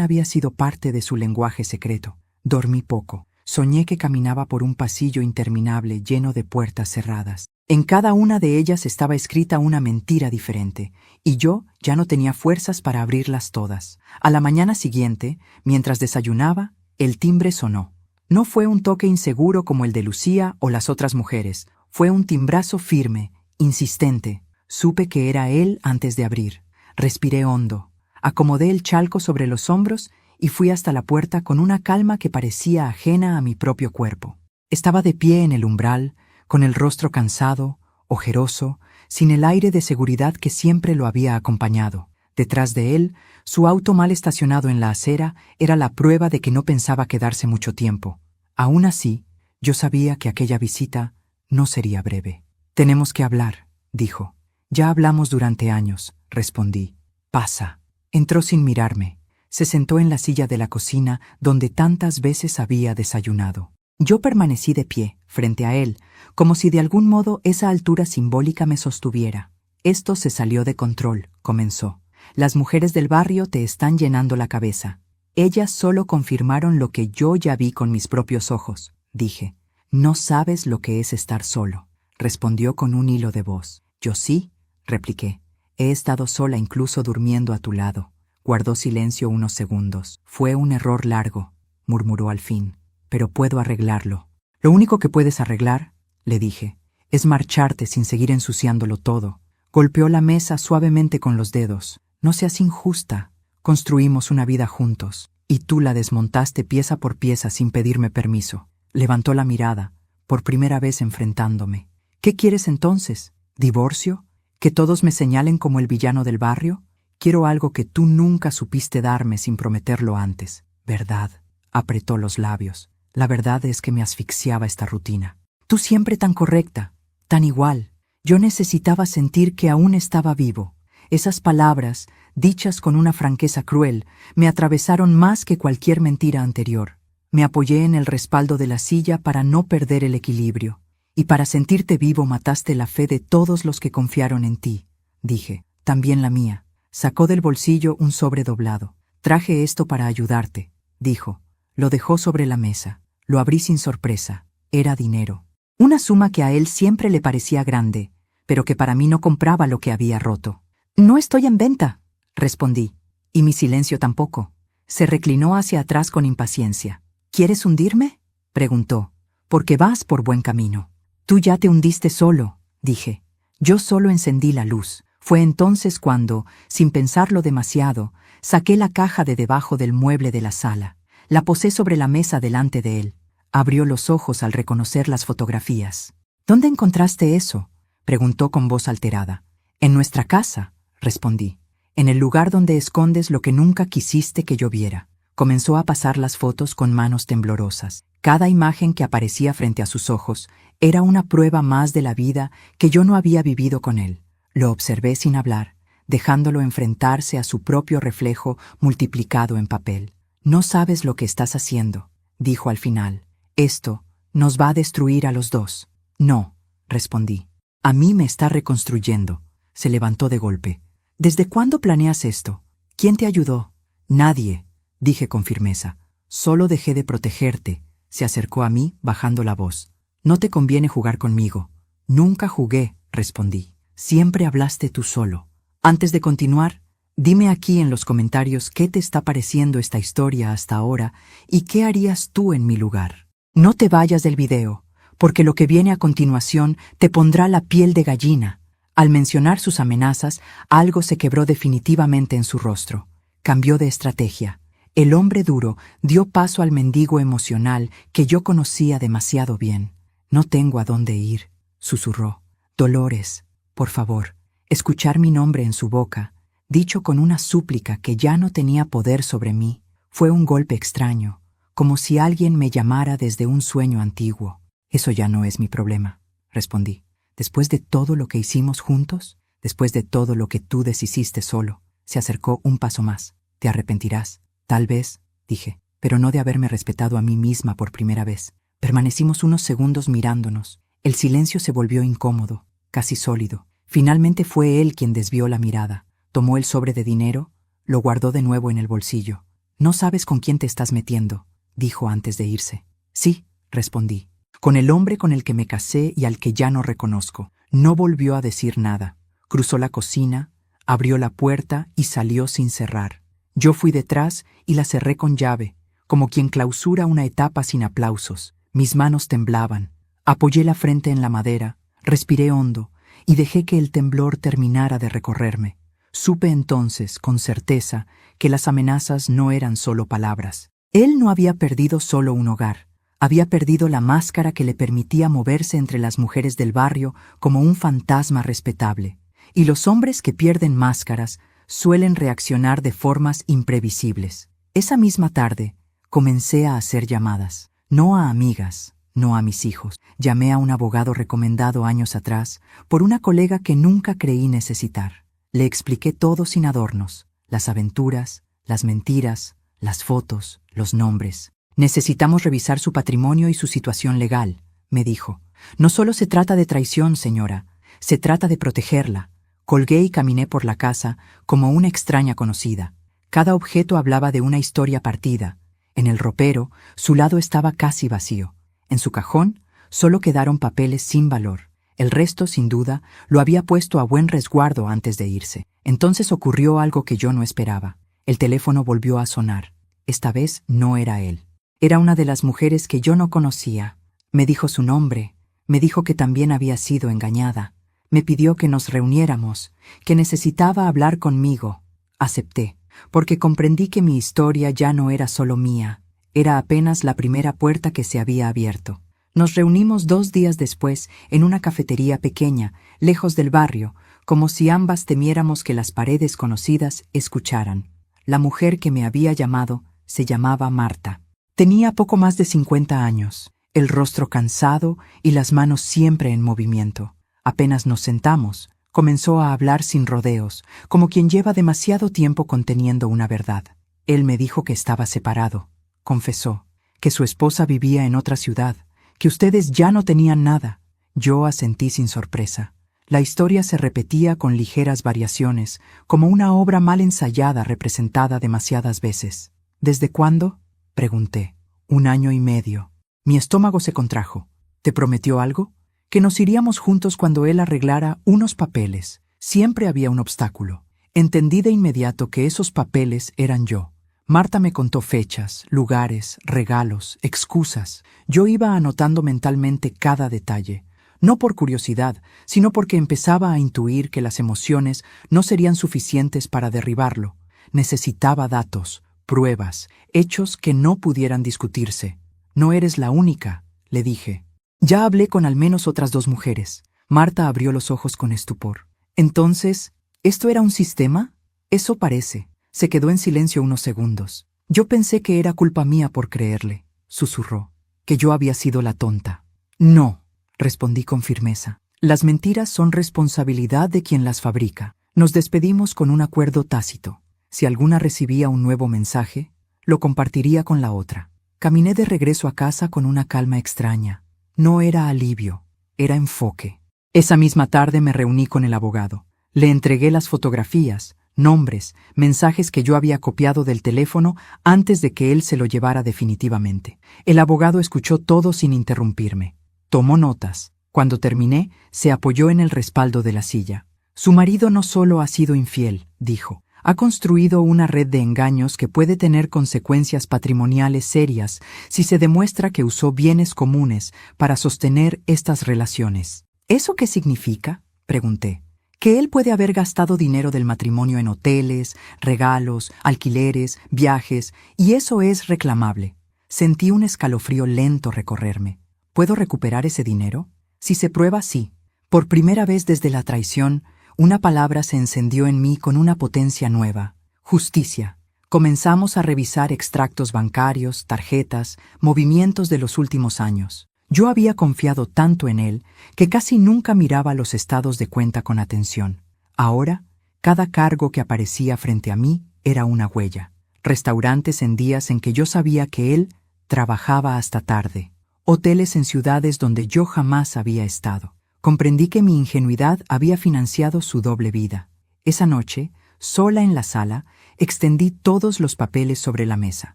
Speaker 1: había sido parte de su lenguaje secreto. Dormí poco. Soñé que caminaba por un pasillo interminable lleno de puertas cerradas. En cada una de ellas estaba escrita una mentira diferente, y yo ya no tenía fuerzas para abrirlas todas. A la mañana siguiente, mientras desayunaba, el timbre sonó. No fue un toque inseguro como el de Lucía o las otras mujeres. Fue un timbrazo firme, insistente. Supe que era él antes de abrir. Respiré hondo. Acomodé el chalco sobre los hombros y fui hasta la puerta con una calma que parecía ajena a mi propio cuerpo. Estaba de pie en el umbral, con el rostro cansado, ojeroso, sin el aire de seguridad que siempre lo había acompañado. Detrás de él, su auto mal estacionado en la acera era la prueba de que no pensaba quedarse mucho tiempo. Aún así, yo sabía que aquella visita no sería breve. «Tenemos que hablar», dijo. «Ya hablamos durante años», respondí. «Pasa». Entró sin mirarme. Se sentó en la silla de la cocina donde tantas veces había desayunado. Yo permanecí de pie, frente a él, como si de algún modo esa altura simbólica me sostuviera. «Esto se salió de control», comenzó. «Las mujeres del barrio te están llenando la cabeza». «Ellas solo confirmaron lo que yo ya vi con mis propios ojos», dije. «No sabes lo que es estar solo», respondió con un hilo de voz. «Yo sí», repliqué. «He estado sola incluso durmiendo a tu lado». Guardó silencio unos segundos. «Fue un error largo», murmuró al fin, «pero puedo arreglarlo». «Lo único que puedes arreglar», le dije, «es marcharte sin seguir ensuciándolo todo». Golpeó la mesa suavemente con los dedos. «No seas injusta. Construimos una vida juntos, y tú la desmontaste pieza por pieza sin pedirme permiso». Levantó la mirada, por primera vez enfrentándome. «¿Qué quieres entonces? ¿Divorcio? ¿Que todos me señalen como el villano del barrio? Quiero algo que tú nunca supiste darme sin prometerlo antes». «¿Verdad?», apretó los labios. «La verdad es que me asfixiaba esta rutina. Tú siempre tan correcta, tan igual. Yo necesitaba sentir que aún estaba vivo». Esas palabras, dichas con una franqueza cruel, me atravesaron más que cualquier mentira anterior. Me apoyé en el respaldo de la silla para no perder el equilibrio. «Y para sentirte vivo mataste la fe de todos los que confiaron en ti», dije. «También la mía». Sacó del bolsillo un sobre doblado. «Traje esto para ayudarte», dijo. Lo dejó sobre la mesa. Lo abrí sin sorpresa. Era dinero. Una suma que a él siempre le parecía grande, pero que para mí no compraba lo que había roto. «No estoy en venta», respondí. Y mi silencio tampoco. Se reclinó hacia atrás con impaciencia. «¿Quieres hundirme?», preguntó. «Porque vas por buen camino». «Tú ya te hundiste solo», dije. Yo solo encendí la luz. Fue entonces cuando, sin pensarlo demasiado, saqué la caja de debajo del mueble de la sala. La posé sobre la mesa delante de él. Abrió los ojos al reconocer las fotografías. «¿Dónde encontraste eso?», preguntó con voz alterada. «En nuestra casa», respondí. «En el lugar donde escondes lo que nunca quisiste que yo viera». Comenzó a pasar las fotos con manos temblorosas. Cada imagen que aparecía frente a sus ojos era una prueba más de la vida que yo no había vivido con él. Lo observé sin hablar, dejándolo enfrentarse a su propio reflejo multiplicado en papel. «No sabes lo que estás haciendo», dijo al final. «Esto nos va a destruir a los dos». «No», respondí. «A mí me está reconstruyendo». Se levantó de golpe. «¿Desde cuándo planeas esto? ¿Quién te ayudó?» «Nadie», dije con firmeza. «Solo dejé de protegerte». Se acercó a mí, bajando la voz. «No te conviene jugar conmigo». «Nunca jugué», respondí. «Siempre hablaste tú solo». Antes de continuar, dime aquí en los comentarios qué te está pareciendo esta historia hasta ahora y qué harías tú en mi lugar. No te vayas del video, porque lo que viene a continuación te pondrá la piel de gallina. Al mencionar sus amenazas, algo se quebró definitivamente en su rostro. Cambió de estrategia. El hombre duro dio paso al mendigo emocional que yo conocía demasiado bien. «No tengo a dónde ir», susurró. «Dolores, por favor». Escuchar mi nombre en su boca, dicho con una súplica que ya no tenía poder sobre mí, fue un golpe extraño, como si alguien me llamara desde un sueño antiguo. «Eso ya no es mi problema», respondí. «Después de todo lo que hicimos juntos, después de todo lo que tú deshiciste solo». Se acercó un paso más. «Te arrepentirás». «Tal vez», dije, «pero no de haberme respetado a mí misma por primera vez». Permanecimos unos segundos mirándonos. El silencio se volvió incómodo, casi sólido. Finalmente fue él quien desvió la mirada. Tomó el sobre de dinero, lo guardó de nuevo en el bolsillo. «No sabes con quién te estás metiendo», dijo antes de irse. «Sí», respondí. «Con el hombre con el que me casé y al que ya no reconozco». No volvió a decir nada. Cruzó la cocina, abrió la puerta y salió sin cerrar. Yo fui detrás y la cerré con llave, como quien clausura una etapa sin aplausos. Mis manos temblaban. Apoyé la frente en la madera, respiré hondo y dejé que el temblor terminara de recorrerme. Supe entonces, con certeza, que las amenazas no eran solo palabras. Él no había perdido solo un hogar. Había perdido la máscara que le permitía moverse entre las mujeres del barrio como un fantasma respetable. Y los hombres que pierden máscaras suelen reaccionar de formas imprevisibles. Esa misma tarde, comencé a hacer llamadas. No a amigas, no a mis hijos. Llamé a un abogado recomendado años atrás por una colega que nunca creí necesitar. Le expliqué todo sin adornos, las aventuras, las mentiras, las fotos, los nombres. «Necesitamos revisar su patrimonio y su situación legal», me dijo. «No solo se trata de traición, señora, se trata de protegerla». Colgué y caminé por la casa como una extraña conocida. Cada objeto hablaba de una historia partida. En el ropero, su lado estaba casi vacío. En su cajón, solo quedaron papeles sin valor. El resto, sin duda, lo había puesto a buen resguardo antes de irse. Entonces ocurrió algo que yo no esperaba. El teléfono volvió a sonar. Esta vez no era él. Era una de las mujeres que yo no conocía. Me dijo su nombre, me dijo que también había sido engañada. Me pidió que nos reuniéramos, que necesitaba hablar conmigo. Acepté, porque comprendí que mi historia ya no era solo mía, era apenas la primera puerta que se había abierto. Nos reunimos 2 días después en una cafetería pequeña, lejos del barrio, como si ambas temiéramos que las paredes conocidas escucharan. La mujer que me había llamado se llamaba Marta. Tenía poco más de 50 años, el rostro cansado y las manos siempre en movimiento. Apenas nos sentamos, comenzó a hablar sin rodeos, como quien lleva demasiado tiempo conteniendo una verdad. Él me dijo que estaba separado. Confesó que su esposa vivía en otra ciudad, que ustedes ya no tenían nada. Yo asentí sin sorpresa. La historia se repetía con ligeras variaciones, como una obra mal ensayada representada demasiadas veces. ¿Desde cuándo?, pregunté. 1 año y medio. Mi estómago se contrajo. ¿Te prometió algo? Que nos iríamos juntos cuando él arreglara unos papeles. Siempre había un obstáculo. Entendí de inmediato que esos papeles eran yo. Marta me contó fechas, lugares, regalos, excusas. Yo iba anotando mentalmente cada detalle. No por curiosidad, sino porque empezaba a intuir que las emociones no serían suficientes para derribarlo. Necesitaba datos, pruebas, hechos que no pudieran discutirse. «No eres la única», le dije. «Ya hablé con al menos otras 2 mujeres». Marta abrió los ojos con estupor. «Entonces, ¿esto era un sistema?» «Eso parece». Se quedó en silencio unos segundos. Yo pensé que era culpa mía por creerle, susurró, que yo había sido la tonta. «No», respondí con firmeza. «Las mentiras son responsabilidad de quien las fabrica». Nos despedimos con un acuerdo tácito. Si alguna recibía un nuevo mensaje, lo compartiría con la otra. Caminé de regreso a casa con una calma extraña. No era alivio, era enfoque. Esa misma tarde me reuní con el abogado. Le entregué las fotografías, nombres, mensajes que yo había copiado del teléfono antes de que él se lo llevara definitivamente. El abogado escuchó todo sin interrumpirme. Tomó notas. Cuando terminé, se apoyó en el respaldo de la silla. «Su marido no solo ha sido infiel», dijo. «Ha construido una red de engaños que puede tener consecuencias patrimoniales serias si se demuestra que usó bienes comunes para sostener estas relaciones». «¿Eso qué significa?», pregunté. «Que él puede haber gastado dinero del matrimonio en hoteles, regalos, alquileres, viajes, y eso es reclamable». Sentí un escalofrío lento recorrerme. ¿Puedo recuperar ese dinero? Si se prueba, sí. Por primera vez desde la traición, una palabra se encendió en mí con una potencia nueva: justicia. Comenzamos a revisar extractos bancarios, tarjetas, movimientos de los últimos años. Yo había confiado tanto en él que casi nunca miraba los estados de cuenta con atención. Ahora, cada cargo que aparecía frente a mí era una huella. Restaurantes en días en que yo sabía que él trabajaba hasta tarde. hoteles en ciudades donde yo jamás había estado. Comprendí que mi ingenuidad había financiado su doble vida. Esa noche, sola en la sala, extendí todos los papeles sobre la mesa.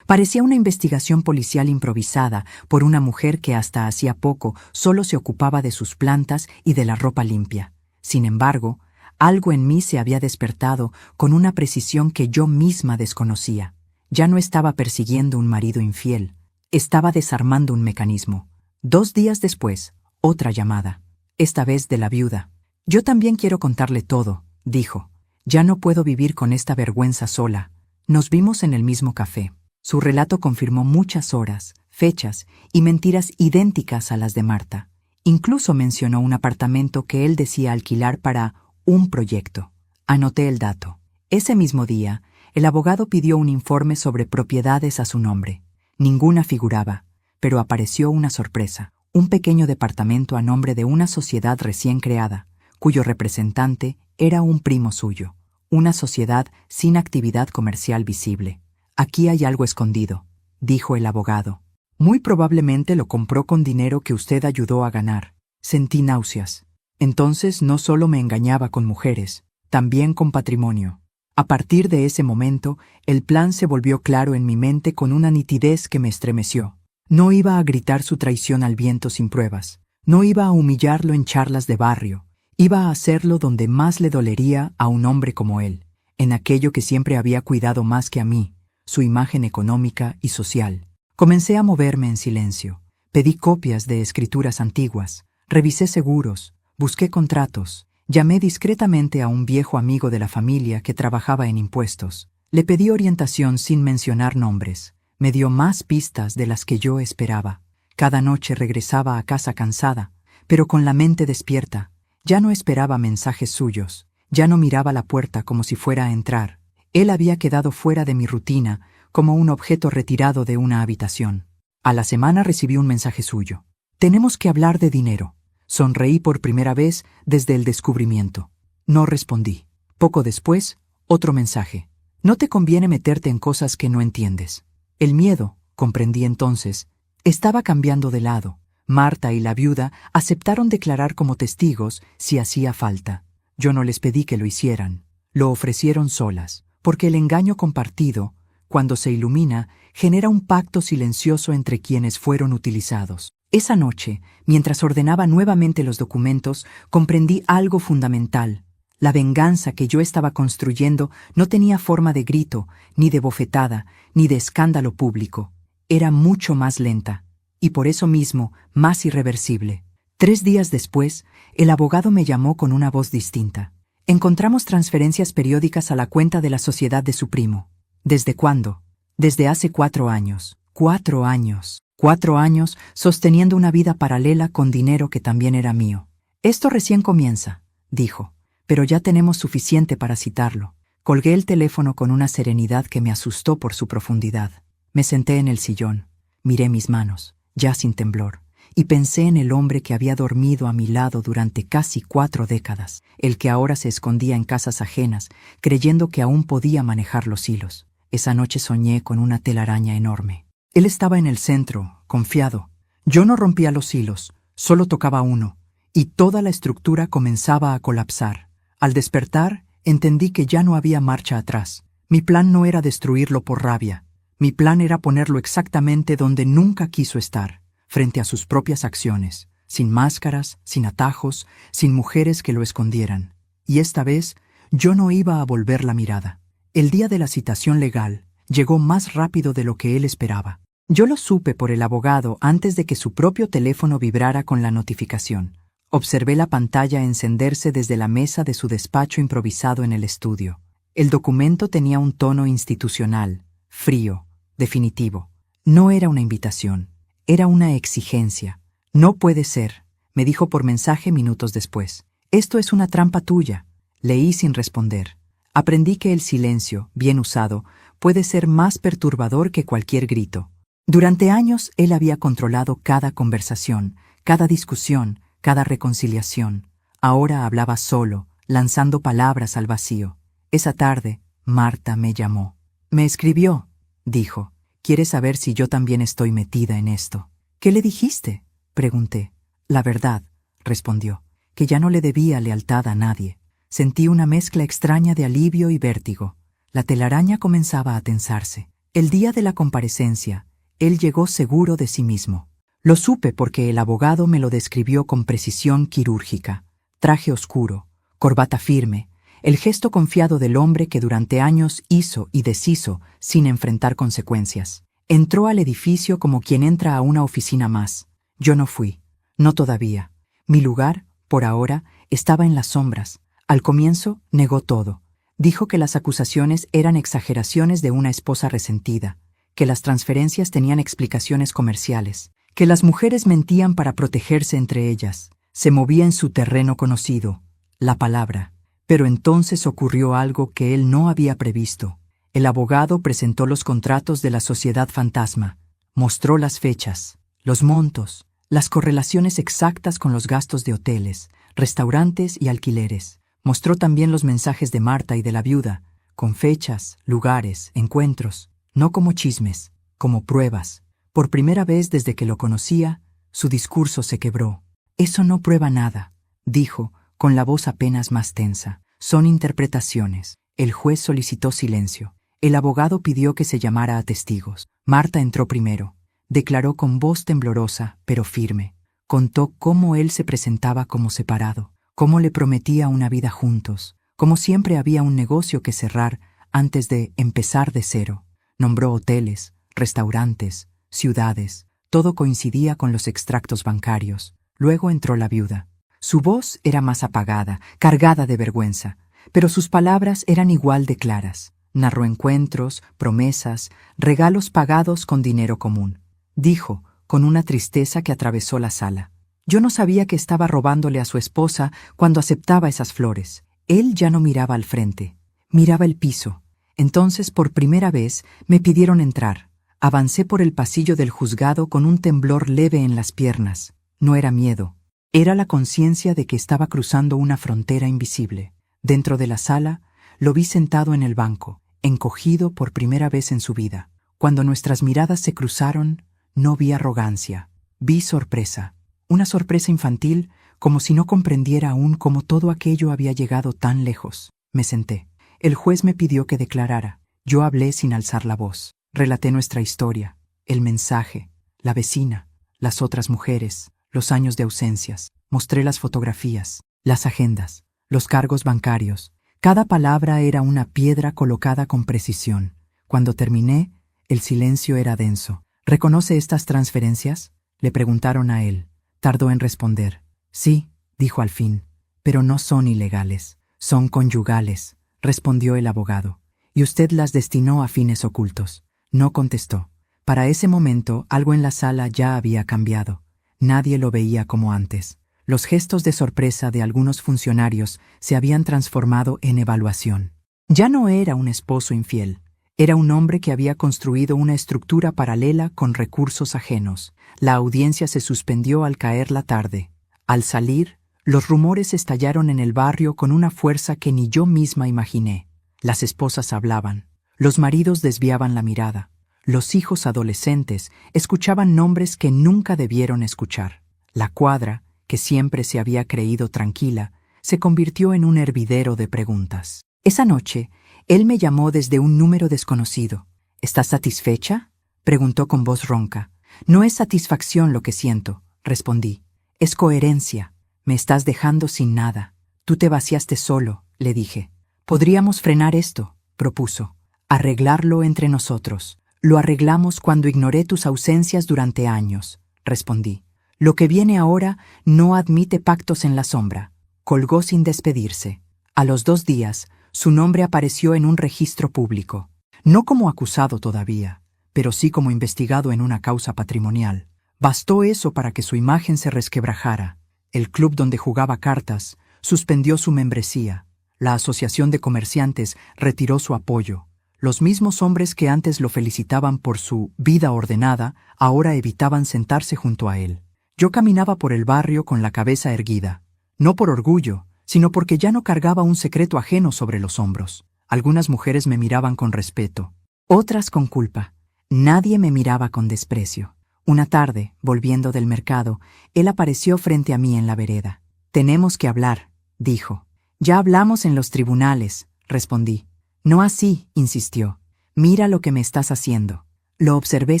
Speaker 1: Parecía una investigación policial improvisada por una mujer que hasta hacía poco solo se ocupaba de sus plantas y de la ropa limpia. Sin embargo, algo en mí se había despertado con una precisión que yo misma desconocía. Ya no estaba persiguiendo un marido infiel. Estaba desarmando un mecanismo. 2 días después, otra llamada. Esta vez de la viuda. Yo también quiero contarle todo, dijo. Ya no puedo vivir con esta vergüenza sola. Nos vimos en el mismo café. Su relato confirmó muchas horas, fechas y mentiras idénticas a las de Marta. Incluso mencionó un apartamento que él decía alquilar para un proyecto. Anoté el dato. Ese mismo día, el abogado pidió un informe sobre propiedades a su nombre. Ninguna figuraba, pero apareció una sorpresa. Un pequeño departamento a nombre de una sociedad recién creada, cuyo representante era un primo suyo. Una sociedad sin actividad comercial visible. Aquí hay algo escondido, dijo el abogado. Muy probablemente lo compró con dinero que usted ayudó a ganar. Sentí náuseas. Entonces no solo me engañaba con mujeres, también con patrimonio. A partir de ese momento, el plan se volvió claro en mi mente con una nitidez que me estremeció. No iba a gritar su traición al viento sin pruebas. No iba a humillarlo en charlas de barrio. Iba a hacerlo donde más le dolería a un hombre como él, en aquello que siempre había cuidado más que a mí, su imagen económica y social. Comencé a moverme en silencio. Pedí copias de escrituras antiguas, revisé seguros, busqué contratos, llamé discretamente a un viejo amigo de la familia que trabajaba en impuestos. Le pedí orientación sin mencionar nombres. Me dio más pistas de las que yo esperaba. Cada noche regresaba a casa cansada, pero con la mente despierta. Ya no esperaba mensajes suyos, ya no miraba la puerta como si fuera a entrar. Él había quedado fuera de mi rutina, como un objeto retirado de una habitación. A la semana recibí un mensaje suyo. Tenemos que hablar de dinero. Sonreí por primera vez desde el descubrimiento. No respondí. Poco después, otro mensaje. No te conviene meterte en cosas que no entiendes. El miedo, comprendí entonces, estaba cambiando de lado. Marta y la viuda aceptaron declarar como testigos si hacía falta. Yo no les pedí que lo hicieran. Lo ofrecieron solas, porque el engaño compartido, cuando se ilumina, genera un pacto silencioso entre quienes fueron utilizados. Esa noche, mientras ordenaba nuevamente los documentos, comprendí algo fundamental. La venganza que yo estaba construyendo no tenía forma de grito, ni de bofetada, ni de escándalo público. Era mucho más lenta, y por eso mismo más irreversible. 3 días después, el abogado me llamó con una voz distinta. Encontramos transferencias periódicas a la cuenta de la sociedad de su primo. ¿Desde cuándo? Desde hace 4 años. 4 años. 4 años sosteniendo una vida paralela con dinero que también era mío. Esto recién comienza, dijo, pero ya tenemos suficiente para citarlo. Colgué el teléfono con una serenidad que me asustó por su profundidad. Me senté en el sillón, miré mis manos, ya sin temblor, y pensé en el hombre que había dormido a mi lado durante casi 4 décadas, el que ahora se escondía en casas ajenas, creyendo que aún podía manejar los hilos. Esa noche soñé con una telaraña enorme. Él estaba en el centro, confiado. Yo no rompía los hilos, solo tocaba uno, y toda la estructura comenzaba a colapsar. Al despertar, entendí que ya no había marcha atrás. Mi plan no era destruirlo por rabia. Mi plan era ponerlo exactamente donde nunca quiso estar, frente a sus propias acciones, sin máscaras, sin atajos, sin mujeres que lo escondieran. Y esta vez, yo no iba a volver la mirada. El día de la citación legal llegó más rápido de lo que él esperaba. Yo lo supe por el abogado antes de que su propio teléfono vibrara con la notificación. Observé la pantalla encenderse desde la mesa de su despacho improvisado en el estudio. El documento tenía un tono institucional, frío, definitivo. No era una invitación, era una exigencia. No puede ser, me dijo por mensaje minutos después. Esto es una trampa tuya. Leí sin responder. Aprendí que el silencio, bien usado, puede ser más perturbador que cualquier grito. Durante años él había controlado cada conversación, cada discusión, cada reconciliación. Ahora hablaba solo, lanzando palabras al vacío. Esa tarde, Marta me llamó. Me escribió, dijo. Quiere saber si yo también estoy metida en esto. ¿Qué le dijiste? Pregunté. La verdad, respondió, que ya no le debía lealtad a nadie. Sentí una mezcla extraña de alivio y vértigo. La telaraña comenzaba a tensarse. El día de la comparecencia, él llegó seguro de sí mismo. Lo supe porque el abogado me lo describió con precisión quirúrgica. Traje oscuro, corbata firme, el gesto confiado del hombre que durante años hizo y deshizo sin enfrentar consecuencias. Entró al edificio como quien entra a una oficina más. Yo no fui, no todavía. Mi lugar, por ahora, estaba en las sombras. Al comienzo negó todo. Dijo que las acusaciones eran exageraciones de una esposa resentida, que las transferencias tenían explicaciones comerciales, que las mujeres mentían para protegerse entre ellas. Se movía en su terreno conocido, la palabra. Pero entonces ocurrió algo que él no había previsto. El abogado presentó los contratos de la sociedad fantasma, mostró las fechas, los montos, las correlaciones exactas con los gastos de hoteles, restaurantes y alquileres. Mostró también los mensajes de Marta y de la viuda, con fechas, lugares, encuentros, no como chismes, como pruebas. Por primera vez desde que lo conocía, su discurso se quebró. Eso no prueba nada, dijo, con la voz apenas más tensa. Son interpretaciones. El juez solicitó silencio. El abogado pidió que se llamara a testigos. Marta entró primero. Declaró con voz temblorosa, pero firme. Contó cómo él se presentaba como separado, cómo le prometía una vida juntos, cómo siempre había un negocio que cerrar antes de empezar de cero. Nombró hoteles, restaurantes, ciudades. Todo coincidía con los extractos bancarios. Luego entró la viuda. Su voz era más apagada, cargada de vergüenza, pero sus palabras eran igual de claras. Narró encuentros, promesas, regalos pagados con dinero común. Dijo, con una tristeza que atravesó la sala: yo no sabía que estaba robándole a su esposa cuando aceptaba esas flores. Él ya no miraba al frente, miraba el piso. Entonces, por primera vez, me pidieron entrar. Avancé por el pasillo del juzgado con un temblor leve en las piernas. No era miedo. Era la conciencia de que estaba cruzando una frontera invisible. Dentro de la sala, lo vi sentado en el banco, encogido por primera vez en su vida. Cuando nuestras miradas se cruzaron, no vi arrogancia, vi sorpresa. Una sorpresa infantil, como si no comprendiera aún cómo todo aquello había llegado tan lejos. Me senté. El juez me pidió que declarara. Yo hablé sin alzar la voz. Relaté nuestra historia, el mensaje, la vecina, las otras mujeres, los años de ausencias. Mostré las fotografías, las agendas, los cargos bancarios. Cada palabra era una piedra colocada con precisión. Cuando terminé, el silencio era denso. ¿Reconoce estas transferencias?, le preguntaron a él. Tardó en responder. Sí, dijo al fin, pero no son ilegales, son conyugales, respondió el abogado. Y usted las destinó a fines ocultos. No contestó. Para ese momento, algo en la sala ya había cambiado. Nadie lo veía como antes. Los gestos de sorpresa de algunos funcionarios se habían transformado en evaluación. Ya no era un esposo infiel. Era un hombre que había construido una estructura paralela con recursos ajenos. La audiencia se suspendió al caer la tarde. Al salir, los rumores estallaron en el barrio con una fuerza que ni yo misma imaginé. Las esposas hablaban. Los maridos desviaban la mirada. Los hijos adolescentes escuchaban nombres que nunca debieron escuchar. La cuadra, que siempre se había creído tranquila, se convirtió en un hervidero de preguntas. Esa noche, él me llamó desde un número desconocido. ¿Estás satisfecha?, preguntó con voz ronca. No es satisfacción lo que siento, respondí. Es coherencia. Me estás dejando sin nada. Tú te vaciaste solo, le dije. Podríamos frenar esto, propuso. Arreglarlo entre nosotros. Lo arreglamos cuando ignoré tus ausencias durante años, respondí. Lo que viene ahora no admite pactos en la sombra. Colgó sin despedirse. A los 2 días, su nombre apareció en un registro público. No como acusado todavía, pero sí como investigado en una causa patrimonial. Bastó eso para que su imagen se resquebrajara. El club donde jugaba cartas suspendió su membresía. La asociación de comerciantes retiró su apoyo. Los mismos hombres que antes lo felicitaban por su vida ordenada, ahora evitaban sentarse junto a él. Yo caminaba por el barrio con la cabeza erguida, no por orgullo, sino porque ya no cargaba un secreto ajeno sobre los hombros. Algunas mujeres me miraban con respeto, otras con culpa. Nadie me miraba con desprecio. Una tarde, volviendo del mercado, él apareció frente a mí en la vereda. «Tenemos que hablar», dijo. «Ya hablamos en los tribunales», respondí. «No así», insistió. «Mira lo que me estás haciendo». Lo observé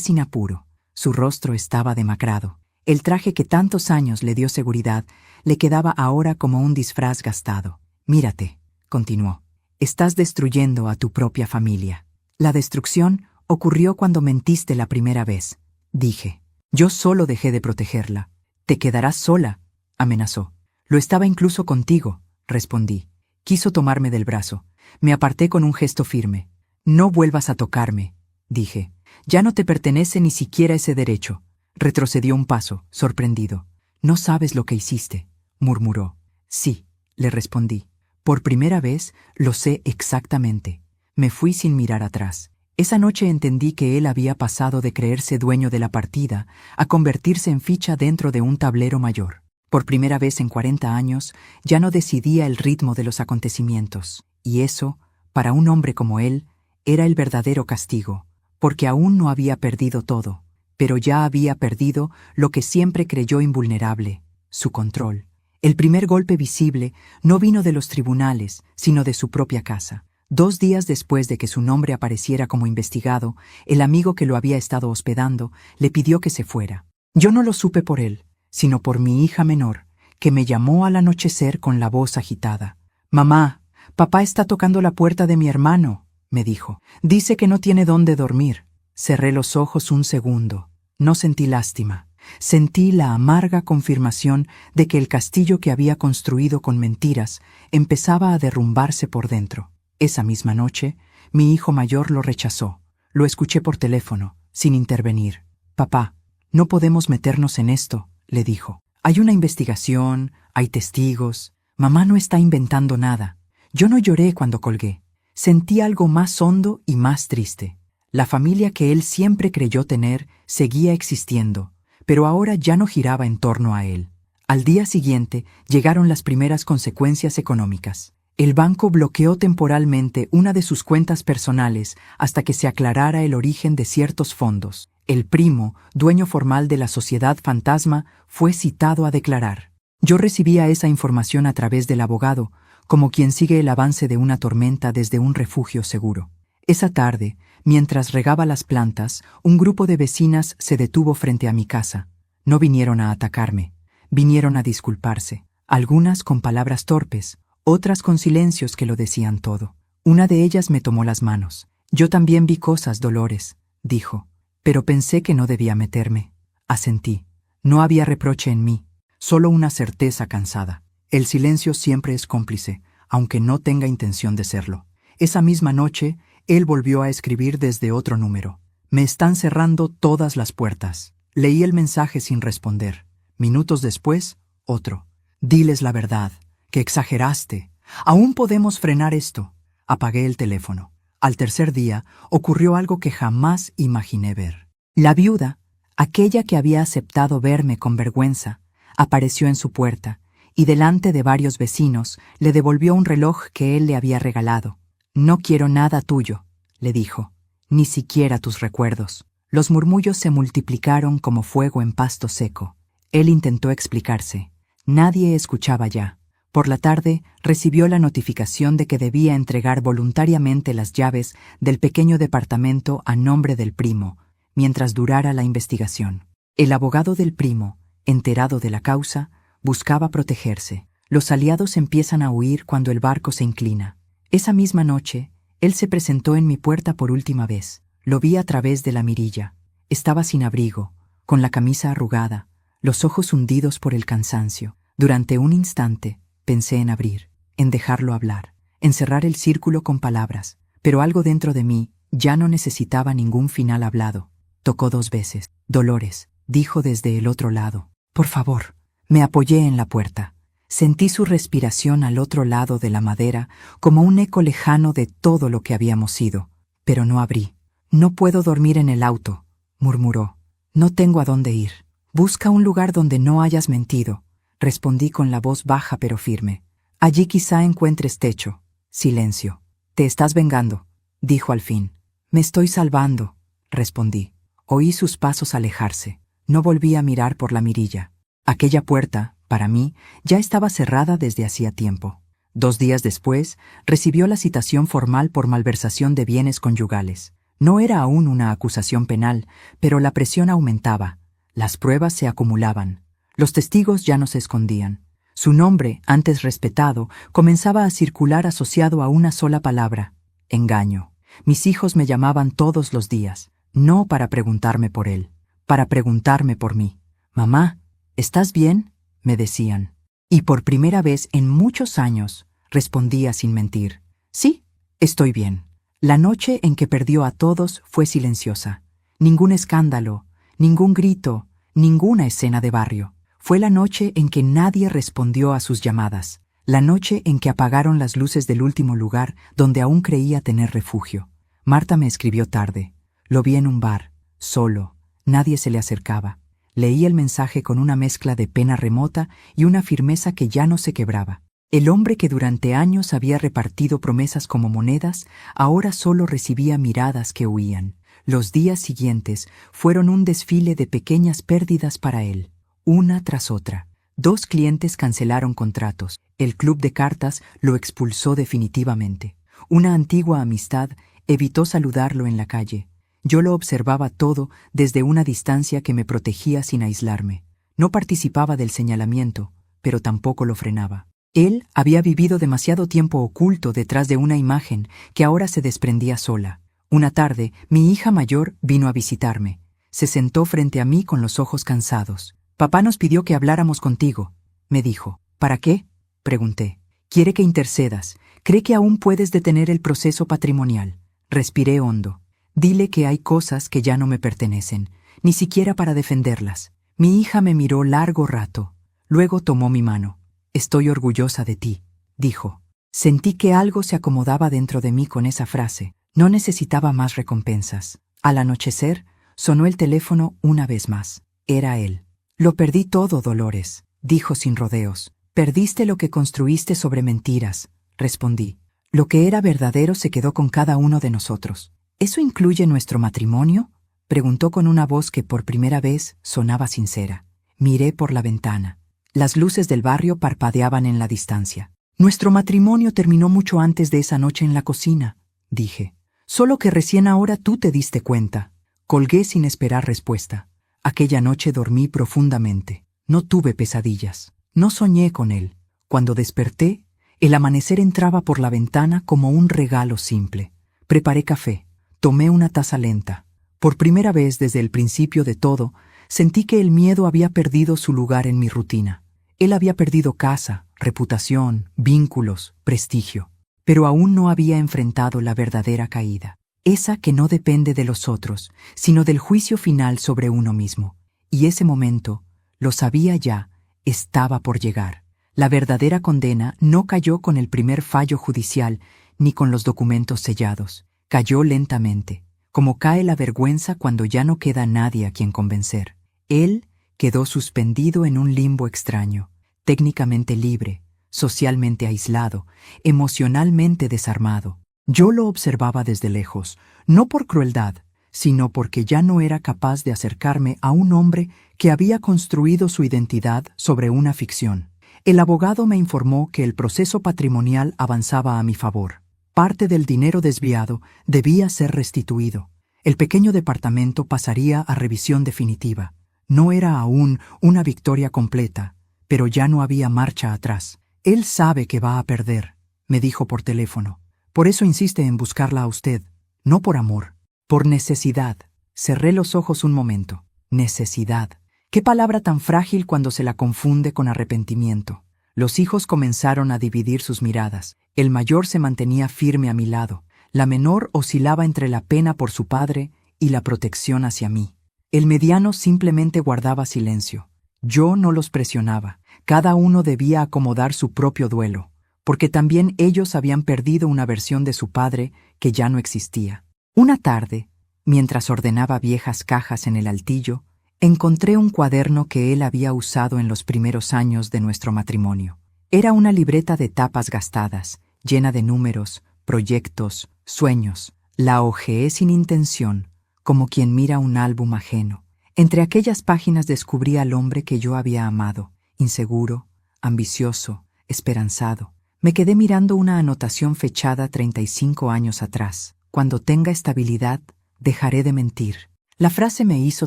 Speaker 1: sin apuro. Su rostro estaba demacrado. El traje que tantos años le dio seguridad le quedaba ahora como un disfraz gastado. «Mírate», continuó. «Estás destruyendo a tu propia familia». «La destrucción ocurrió cuando mentiste la primera vez», dije. «Yo solo dejé de protegerla». «Te quedarás sola», amenazó. «Lo estaba incluso contigo», respondí. Quiso tomarme del brazo. Me aparté con un gesto firme. «No vuelvas a tocarme», dije. «Ya no te pertenece ni siquiera ese derecho». Retrocedió un paso, sorprendido. «No sabes lo que hiciste», murmuró. «Sí», le respondí. «Por primera vez lo sé exactamente». Me fui sin mirar atrás. Esa noche entendí que él había pasado de creerse dueño de la partida a convertirse en ficha dentro de un tablero mayor. Por primera vez en 40 años, ya no decidía el ritmo de los acontecimientos. Y eso, para un hombre como él, era el verdadero castigo, porque aún no había perdido todo, pero ya había perdido lo que siempre creyó invulnerable, su control. El primer golpe visible no vino de los tribunales, sino de su propia casa. 2 días después de que su nombre apareciera como investigado, el amigo que lo había estado hospedando le pidió que se fuera. Yo no lo supe por él, sino por mi hija menor, que me llamó al anochecer con la voz agitada. «Mamá, papá está tocando la puerta de mi hermano», me dijo. «Dice que no tiene dónde dormir». Cerré los ojos un segundo. No sentí lástima. Sentí la amarga confirmación de que el castillo que había construido con mentiras empezaba a derrumbarse por dentro. Esa misma noche, mi hijo mayor lo rechazó. Lo escuché por teléfono, sin intervenir. «Papá, no podemos meternos en esto», le dijo. «Hay una investigación, hay testigos. Mamá no está inventando nada». Yo no lloré cuando colgué. Sentí algo más hondo y más triste. La familia que él siempre creyó tener seguía existiendo, pero ahora ya no giraba en torno a él. Al día siguiente llegaron las primeras consecuencias económicas. El banco bloqueó temporalmente una de sus cuentas personales hasta que se aclarara el origen de ciertos fondos. El primo, dueño formal de la sociedad fantasma, fue citado a declarar. Yo recibía esa información a través del abogado, como quien sigue el avance de una tormenta desde un refugio seguro. Esa tarde, mientras regaba las plantas, un grupo de vecinas se detuvo frente a mi casa. No vinieron a atacarme, vinieron a disculparse, algunas con palabras torpes, otras con silencios que lo decían todo. Una de ellas me tomó las manos. «Yo también vi cosas, Dolores», dijo, «pero pensé que no debía meterme». Asentí. No había reproche en mí, solo una certeza cansada. El silencio siempre es cómplice, aunque no tenga intención de serlo. Esa misma noche, él volvió a escribir desde otro número. «Me están cerrando todas las puertas». Leí el mensaje sin responder. Minutos después, otro. «Diles la verdad, que exageraste. Aún podemos frenar esto». Apagué el teléfono. Al tercer día, ocurrió algo que jamás imaginé ver. La viuda, aquella que había aceptado verme con vergüenza, apareció en su puerta y delante de varios vecinos le devolvió un reloj que él le había regalado. «No quiero nada tuyo», le dijo, «ni siquiera tus recuerdos». Los murmullos se multiplicaron como fuego en pasto seco. Él intentó explicarse. Nadie escuchaba ya. Por la tarde recibió la notificación de que debía entregar voluntariamente las llaves del pequeño departamento a nombre del primo, mientras durara la investigación. El abogado del primo, enterado de la causa, buscaba protegerse. Los aliados empiezan a huir cuando el barco se inclina. Esa misma noche, él se presentó en mi puerta por última vez. Lo vi a través de la mirilla. Estaba sin abrigo, con la camisa arrugada, los ojos hundidos por el cansancio. Durante un instante, pensé en abrir, en dejarlo hablar, en cerrar el círculo con palabras, pero algo dentro de mí ya no necesitaba ningún final hablado. Tocó 2 veces. «Dolores», dijo desde el otro lado. «Por favor». Me apoyé en la puerta. Sentí su respiración al otro lado de la madera como un eco lejano de todo lo que habíamos sido, pero no abrí. «No puedo dormir en el auto», murmuró. «No tengo a dónde ir». «Busca un lugar donde no hayas mentido», respondí con la voz baja pero firme. «Allí quizá encuentres techo». Silencio. «Te estás vengando», dijo al fin. «Me estoy salvando», respondí. Oí sus pasos alejarse. No volví a mirar por la mirilla. Aquella puerta, para mí, ya estaba cerrada desde hacía tiempo. 2 días después, recibió la citación formal por malversación de bienes conyugales. No era aún una acusación penal, pero la presión aumentaba. Las pruebas se acumulaban. Los testigos ya no se escondían. Su nombre, antes respetado, comenzaba a circular asociado a una sola palabra: engaño. Mis hijos me llamaban todos los días, no para preguntarme por él, para preguntarme por mí. «Mamá, ¿estás bien?», me decían. Y por primera vez en muchos años respondía sin mentir: «Sí, estoy bien». La noche en que perdió a todos fue silenciosa. Ningún escándalo, ningún grito, ninguna escena de barrio. Fue la noche en que nadie respondió a sus llamadas. La noche en que apagaron las luces del último lugar donde aún creía tener refugio. Marta me escribió tarde. Lo vi en un bar, solo. Nadie se le acercaba. Leí el mensaje con una mezcla de pena remota y una firmeza que ya no se quebraba. El hombre que durante años había repartido promesas como monedas, ahora solo recibía miradas que huían. Los días siguientes fueron un desfile de pequeñas pérdidas para él, una tras otra. 2 clientes cancelaron contratos. El club de cartas lo expulsó definitivamente. Una antigua amistad evitó saludarlo en la calle. Yo lo observaba todo desde una distancia que me protegía sin aislarme. No participaba del señalamiento, pero tampoco lo frenaba. Él había vivido demasiado tiempo oculto detrás de una imagen que ahora se desprendía sola. Una tarde, mi hija mayor vino a visitarme. Se sentó frente a mí con los ojos cansados. «Papá nos pidió que habláramos contigo», me dijo. «¿Para qué?», pregunté. «Quiere que intercedas. Cree que aún puedes detener el proceso patrimonial». Respiré hondo. «Dile que hay cosas que ya no me pertenecen, ni siquiera para defenderlas». Mi hija me miró largo rato. Luego tomó mi mano. «Estoy orgullosa de ti», dijo. Sentí que algo se acomodaba dentro de mí con esa frase. No necesitaba más recompensas. Al anochecer, sonó el teléfono una vez más. Era él. «Lo perdí todo, Dolores», dijo sin rodeos. «Perdiste lo que construiste sobre mentiras», respondí. «Lo que era verdadero se quedó con cada uno de nosotros». «¿Eso incluye nuestro matrimonio?», preguntó con una voz que por primera vez sonaba sincera. Miré por la ventana. Las luces del barrio parpadeaban en la distancia. «Nuestro matrimonio terminó mucho antes de esa noche en la cocina», dije. «Solo que recién ahora tú te diste cuenta». Colgué sin esperar respuesta. Aquella noche dormí profundamente. No tuve pesadillas. No soñé con él. Cuando desperté, el amanecer entraba por la ventana como un regalo simple. Preparé café. Tomé una taza lenta. Por primera vez desde el principio de todo, sentí que el miedo había perdido su lugar en mi rutina. Él había perdido casa, reputación, vínculos, prestigio. Pero aún no había enfrentado la verdadera caída. Esa que no depende de los otros, sino del juicio final sobre uno mismo. Y ese momento, lo sabía ya, estaba por llegar. La verdadera condena no cayó con el primer fallo judicial ni con los documentos sellados. Cayó lentamente, como cae la vergüenza cuando ya no queda nadie a quien convencer. Él quedó suspendido en un limbo extraño, técnicamente libre, socialmente aislado, emocionalmente desarmado. Yo lo observaba desde lejos, no por crueldad, sino porque ya no era capaz de acercarme a un hombre que había construido su identidad sobre una ficción. El abogado me informó que el proceso patrimonial avanzaba a mi favor. Parte del dinero desviado debía ser restituido. El pequeño departamento pasaría a revisión definitiva. No era aún una victoria completa, pero ya no había marcha atrás. «Él sabe que va a perder», me dijo por teléfono. «Por eso insiste en buscarla a usted, no por amor, por necesidad». Cerré los ojos un momento. Necesidad. Qué palabra tan frágil cuando se la confunde con arrepentimiento. Los hijos comenzaron a dividir sus miradas. El mayor se mantenía firme a mi lado. La menor oscilaba entre la pena por su padre y la protección hacia mí. El mediano simplemente guardaba silencio. Yo no los presionaba. Cada uno debía acomodar su propio duelo, porque también ellos habían perdido una versión de su padre que ya no existía. Una tarde, mientras ordenaba viejas cajas en el altillo, encontré un cuaderno que él había usado en los primeros años de nuestro matrimonio. Era una libreta de tapas gastadas, llena de números, proyectos, sueños. La hojeé sin intención, como quien mira un álbum ajeno. Entre aquellas páginas descubrí al hombre que yo había amado, inseguro, ambicioso, esperanzado. Me quedé mirando una anotación fechada 35 años atrás. Cuando tenga estabilidad, dejaré de mentir. La frase me hizo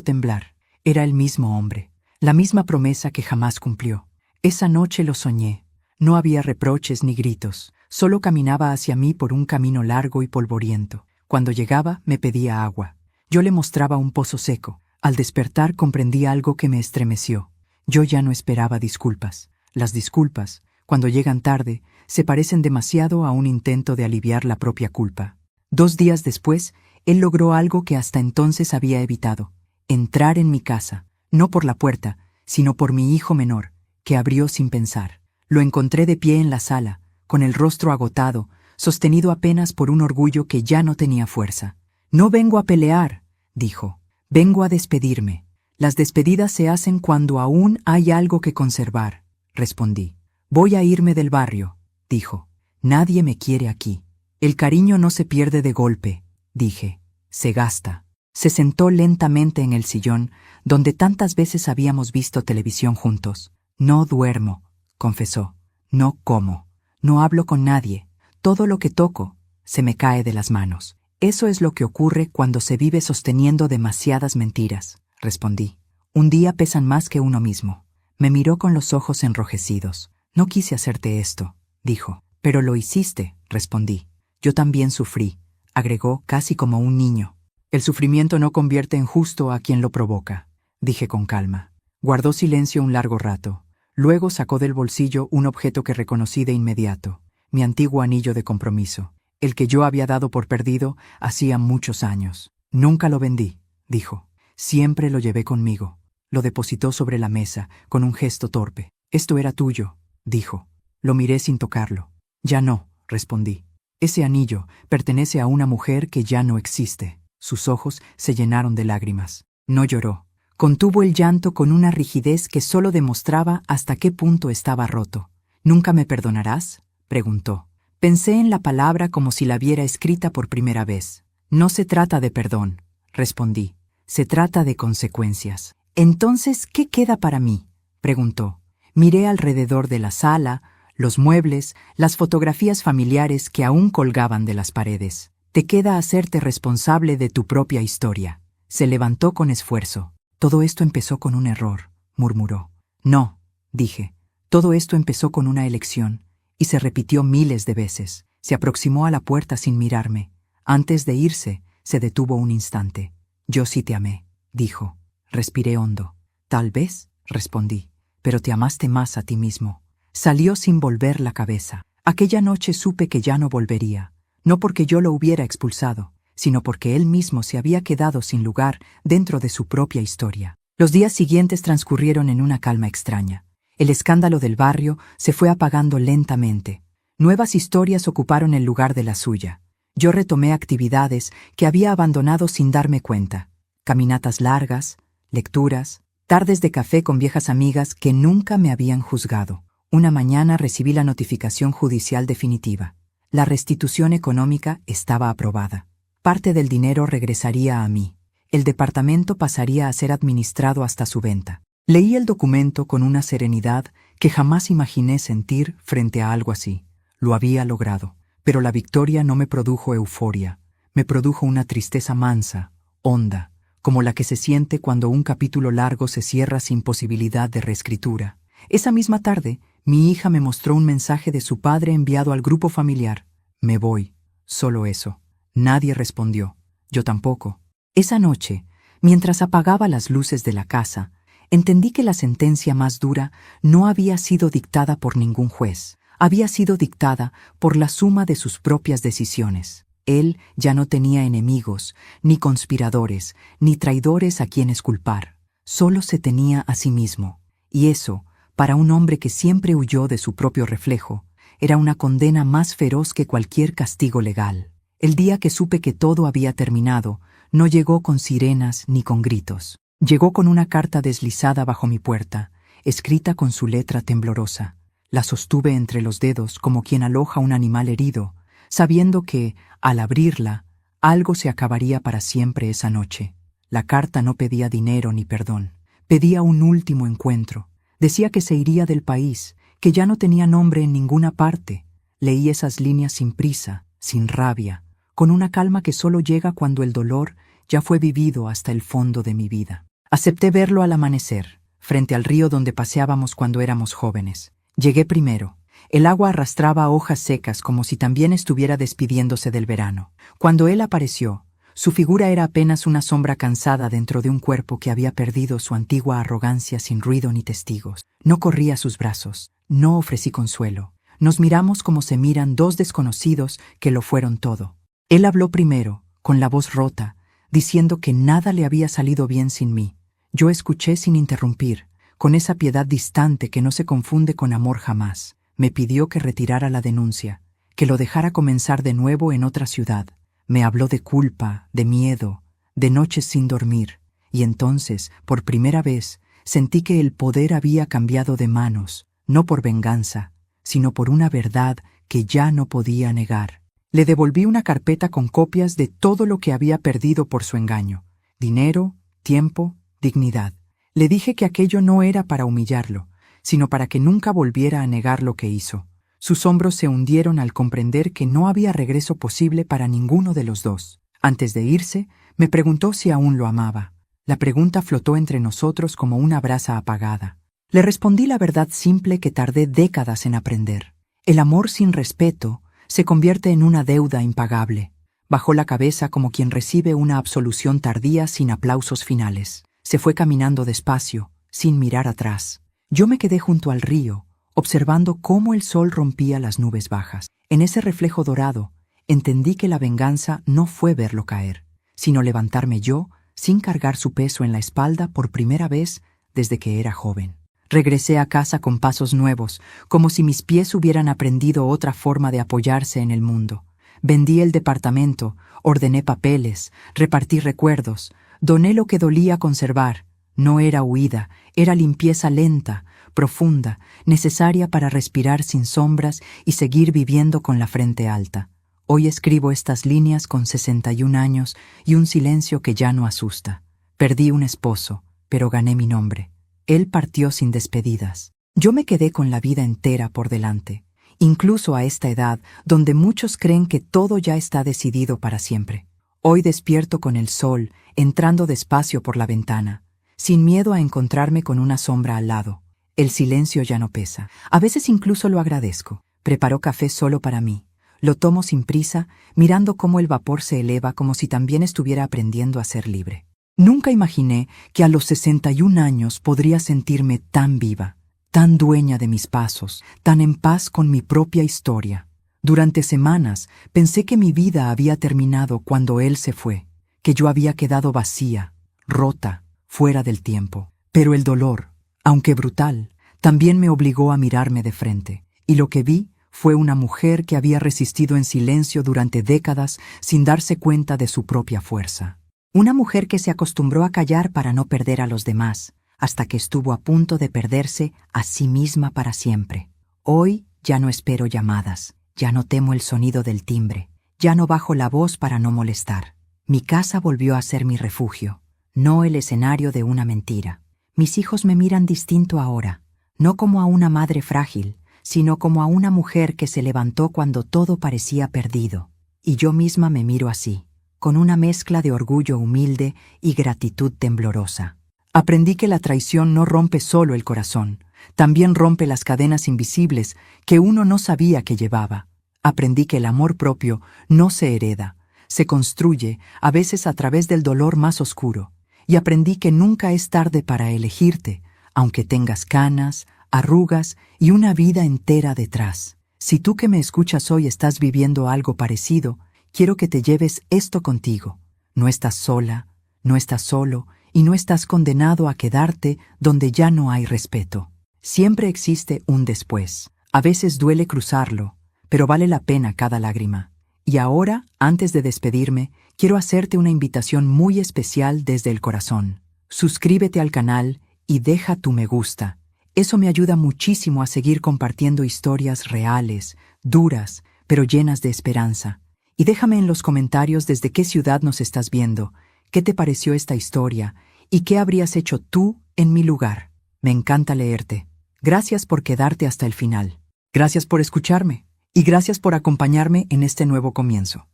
Speaker 1: temblar. Era el mismo hombre, la misma promesa que jamás cumplió. Esa noche lo soñé. No había reproches ni gritos, solo caminaba hacia mí por un camino largo y polvoriento. Cuando llegaba, me pedía agua. Yo le mostraba un pozo seco. Al despertar comprendí algo que me estremeció. Yo ya no esperaba disculpas. Las disculpas, cuando llegan tarde, se parecen demasiado a un intento de aliviar la propia culpa. 2 días después, él logró algo que hasta entonces había evitado: entrar en mi casa, no por la puerta, sino por mi hijo menor, que abrió sin pensar. Lo encontré de pie en la sala, con el rostro agotado, sostenido apenas por un orgullo que ya no tenía fuerza. «No vengo a pelear», dijo. «Vengo a despedirme. Las despedidas se hacen cuando aún hay algo que conservar», respondí. «Voy a irme del barrio», dijo. «Nadie me quiere aquí». «El cariño no se pierde de golpe», dije. «Se gasta». Se sentó lentamente en el sillón, donde tantas veces habíamos visto televisión juntos. «No duermo», confesó. «No como. No hablo con nadie. Todo lo que toco se me cae de las manos». «Eso es lo que ocurre cuando se vive sosteniendo demasiadas mentiras», respondí. «Un día pesan más que uno mismo». Me miró con los ojos enrojecidos. «No quise hacerte esto», dijo. «Pero lo hiciste», respondí. «Yo también sufrí», agregó casi como un niño. «El sufrimiento no convierte en justo a quien lo provoca», dije con calma. Guardó silencio un largo rato. Luego sacó del bolsillo un objeto que reconocí de inmediato: mi antiguo anillo de compromiso, el que yo había dado por perdido hacía muchos años. «Nunca lo vendí», dijo. «Siempre lo llevé conmigo». Lo depositó sobre la mesa, con un gesto torpe. «Esto era tuyo», dijo. Lo miré sin tocarlo. «Ya no», respondí. «Ese anillo pertenece a una mujer que ya no existe». Sus ojos se llenaron de lágrimas. No lloró. Contuvo el llanto con una rigidez que solo demostraba hasta qué punto estaba roto. «¿Nunca me perdonarás?», preguntó. Pensé en la palabra como si la viera escrita por primera vez. «No se trata de perdón», respondí. «Se trata de consecuencias». «Entonces, ¿qué queda para mí?», preguntó. Miré alrededor de la sala, los muebles, las fotografías familiares que aún colgaban de las paredes. «Te queda hacerte responsable de tu propia historia». Se levantó con esfuerzo. «Todo esto empezó con un error», murmuró. «No», dije. «Todo esto empezó con una elección». Y se repitió miles de veces. Se aproximó a la puerta sin mirarme. Antes de irse, se detuvo un instante. «Yo sí te amé», dijo. Respiré hondo. «Tal vez», respondí, «pero te amaste más a ti mismo». Salió sin volver la cabeza. Aquella noche supe que ya no volvería, no porque yo lo hubiera expulsado, sino porque él mismo se había quedado sin lugar dentro de su propia historia. Los días siguientes transcurrieron en una calma extraña. El escándalo del barrio se fue apagando lentamente. Nuevas historias ocuparon el lugar de la suya. Yo retomé actividades que había abandonado sin darme cuenta. Caminatas largas, lecturas, tardes de café con viejas amigas que nunca me habían juzgado. Una mañana recibí la notificación judicial definitiva. La restitución económica estaba aprobada. Parte del dinero regresaría a mí. El departamento pasaría a ser administrado hasta su venta. Leí el documento con una serenidad que jamás imaginé sentir frente a algo así. Lo había logrado, pero la victoria no me produjo euforia. Me produjo una tristeza mansa, honda, como la que se siente cuando un capítulo largo se cierra sin posibilidad de reescritura. Esa misma tarde, mi hija me mostró un mensaje de su padre enviado al grupo familiar. «Me voy». Solo eso. Nadie respondió. Yo tampoco. Esa noche, mientras apagaba las luces de la casa, entendí que la sentencia más dura no había sido dictada por ningún juez. Había sido dictada por la suma de sus propias decisiones. Él ya no tenía enemigos, ni conspiradores, ni traidores a quienes culpar. Solo se tenía a sí mismo. Y eso, para un hombre que siempre huyó de su propio reflejo, era una condena más feroz que cualquier castigo legal. El día que supe que todo había terminado, no llegó con sirenas ni con gritos. Llegó con una carta deslizada bajo mi puerta, escrita con su letra temblorosa. La sostuve entre los dedos como quien aloja un animal herido, sabiendo que, al abrirla, algo se acabaría para siempre esa noche. La carta no pedía dinero ni perdón. Pedía un último encuentro. Decía que se iría del país, que ya no tenía nombre en ninguna parte. Leí esas líneas sin prisa, sin rabia, con una calma que solo llega cuando el dolor ya fue vivido hasta el fondo de mi vida. Acepté verlo al amanecer, frente al río donde paseábamos cuando éramos jóvenes. Llegué primero. El agua arrastraba hojas secas como si también estuviera despidiéndose del verano. Cuando él apareció, su figura era apenas una sombra cansada dentro de un cuerpo que había perdido su antigua arrogancia sin ruido ni testigos. No corrí a sus brazos, no ofrecí consuelo. Nos miramos como se miran dos desconocidos que lo fueron todo. Él habló primero, con la voz rota, diciendo que nada le había salido bien sin mí. Yo escuché sin interrumpir, con esa piedad distante que no se confunde con amor jamás. Me pidió que retirara la denuncia, que lo dejara comenzar de nuevo en otra ciudad. Me habló de culpa, de miedo, de noches sin dormir, y entonces, por primera vez, sentí que el poder había cambiado de manos, no por venganza, sino por una verdad que ya no podía negar. Le devolví una carpeta con copias de todo lo que había perdido por su engaño: dinero, tiempo, dignidad. Le dije que aquello no era para humillarlo, sino para que nunca volviera a negar lo que hizo. Sus hombros se hundieron al comprender que no había regreso posible para ninguno de los dos. Antes de irse, me preguntó si aún lo amaba. La pregunta flotó entre nosotros como una brasa apagada. Le respondí la verdad simple que tardé décadas en aprender. El amor sin respeto se convierte en una deuda impagable. Bajó la cabeza como quien recibe una absolución tardía sin aplausos finales. Se fue caminando despacio, sin mirar atrás. Yo me quedé junto al río, observando cómo el sol rompía las nubes bajas. En ese reflejo dorado, entendí que la venganza no fue verlo caer, sino levantarme yo, sin cargar su peso en la espalda por primera vez desde que era joven. Regresé a casa con pasos nuevos, como si mis pies hubieran aprendido otra forma de apoyarse en el mundo. Vendí el departamento, ordené papeles, repartí recuerdos, doné lo que dolía conservar. No era huida, era limpieza lenta, profunda, necesaria para respirar sin sombras y seguir viviendo con la frente alta. Hoy escribo estas líneas con 61 años y un silencio que ya no asusta. Perdí un esposo, pero gané mi nombre. Él partió sin despedidas. Yo me quedé con la vida entera por delante, incluso a esta edad donde muchos creen que todo ya está decidido para siempre. Hoy despierto con el sol entrando despacio por la ventana, sin miedo a encontrarme con una sombra al lado. El silencio ya no pesa. A veces incluso lo agradezco. Preparó café solo para mí. Lo tomo sin prisa, mirando cómo el vapor se eleva como si también estuviera aprendiendo a ser libre. Nunca imaginé que a los 61 años podría sentirme tan viva, tan dueña de mis pasos, tan en paz con mi propia historia. Durante semanas pensé que mi vida había terminado cuando él se fue, que yo había quedado vacía, rota, fuera del tiempo. Pero el dolor, aunque brutal, también me obligó a mirarme de frente, y lo que vi fue una mujer que había resistido en silencio durante décadas sin darse cuenta de su propia fuerza. Una mujer que se acostumbró a callar para no perder a los demás, hasta que estuvo a punto de perderse a sí misma para siempre. Hoy ya no espero llamadas, ya no temo el sonido del timbre, ya no bajo la voz para no molestar. Mi casa volvió a ser mi refugio, no el escenario de una mentira. Mis hijos me miran distinto ahora, no como a una madre frágil, sino como a una mujer que se levantó cuando todo parecía perdido. Y yo misma me miro así, con una mezcla de orgullo humilde y gratitud temblorosa. Aprendí que la traición no rompe solo el corazón, también rompe las cadenas invisibles que uno no sabía que llevaba. Aprendí que el amor propio no se hereda, se construye a veces a través del dolor más oscuro. Y aprendí que nunca es tarde para elegirte, aunque tengas canas, arrugas y una vida entera detrás. Si tú que me escuchas hoy estás viviendo algo parecido, quiero que te lleves esto contigo. No estás sola, no estás solo y no estás condenado a quedarte donde ya no hay respeto. Siempre existe un después. A veces duele cruzarlo, pero vale la pena cada lágrima. Y ahora, antes de despedirme, quiero hacerte una invitación muy especial desde el corazón. Suscríbete al canal y deja tu me gusta. Eso me ayuda muchísimo a seguir compartiendo historias reales, duras, pero llenas de esperanza. Y déjame en los comentarios desde qué ciudad nos estás viendo, ¿Qué te pareció esta historia? ¿Y qué habrías hecho tú en mi lugar? Me encanta leerte. Gracias por quedarte hasta el final. Gracias por escucharme. Y gracias por acompañarme en este nuevo comienzo.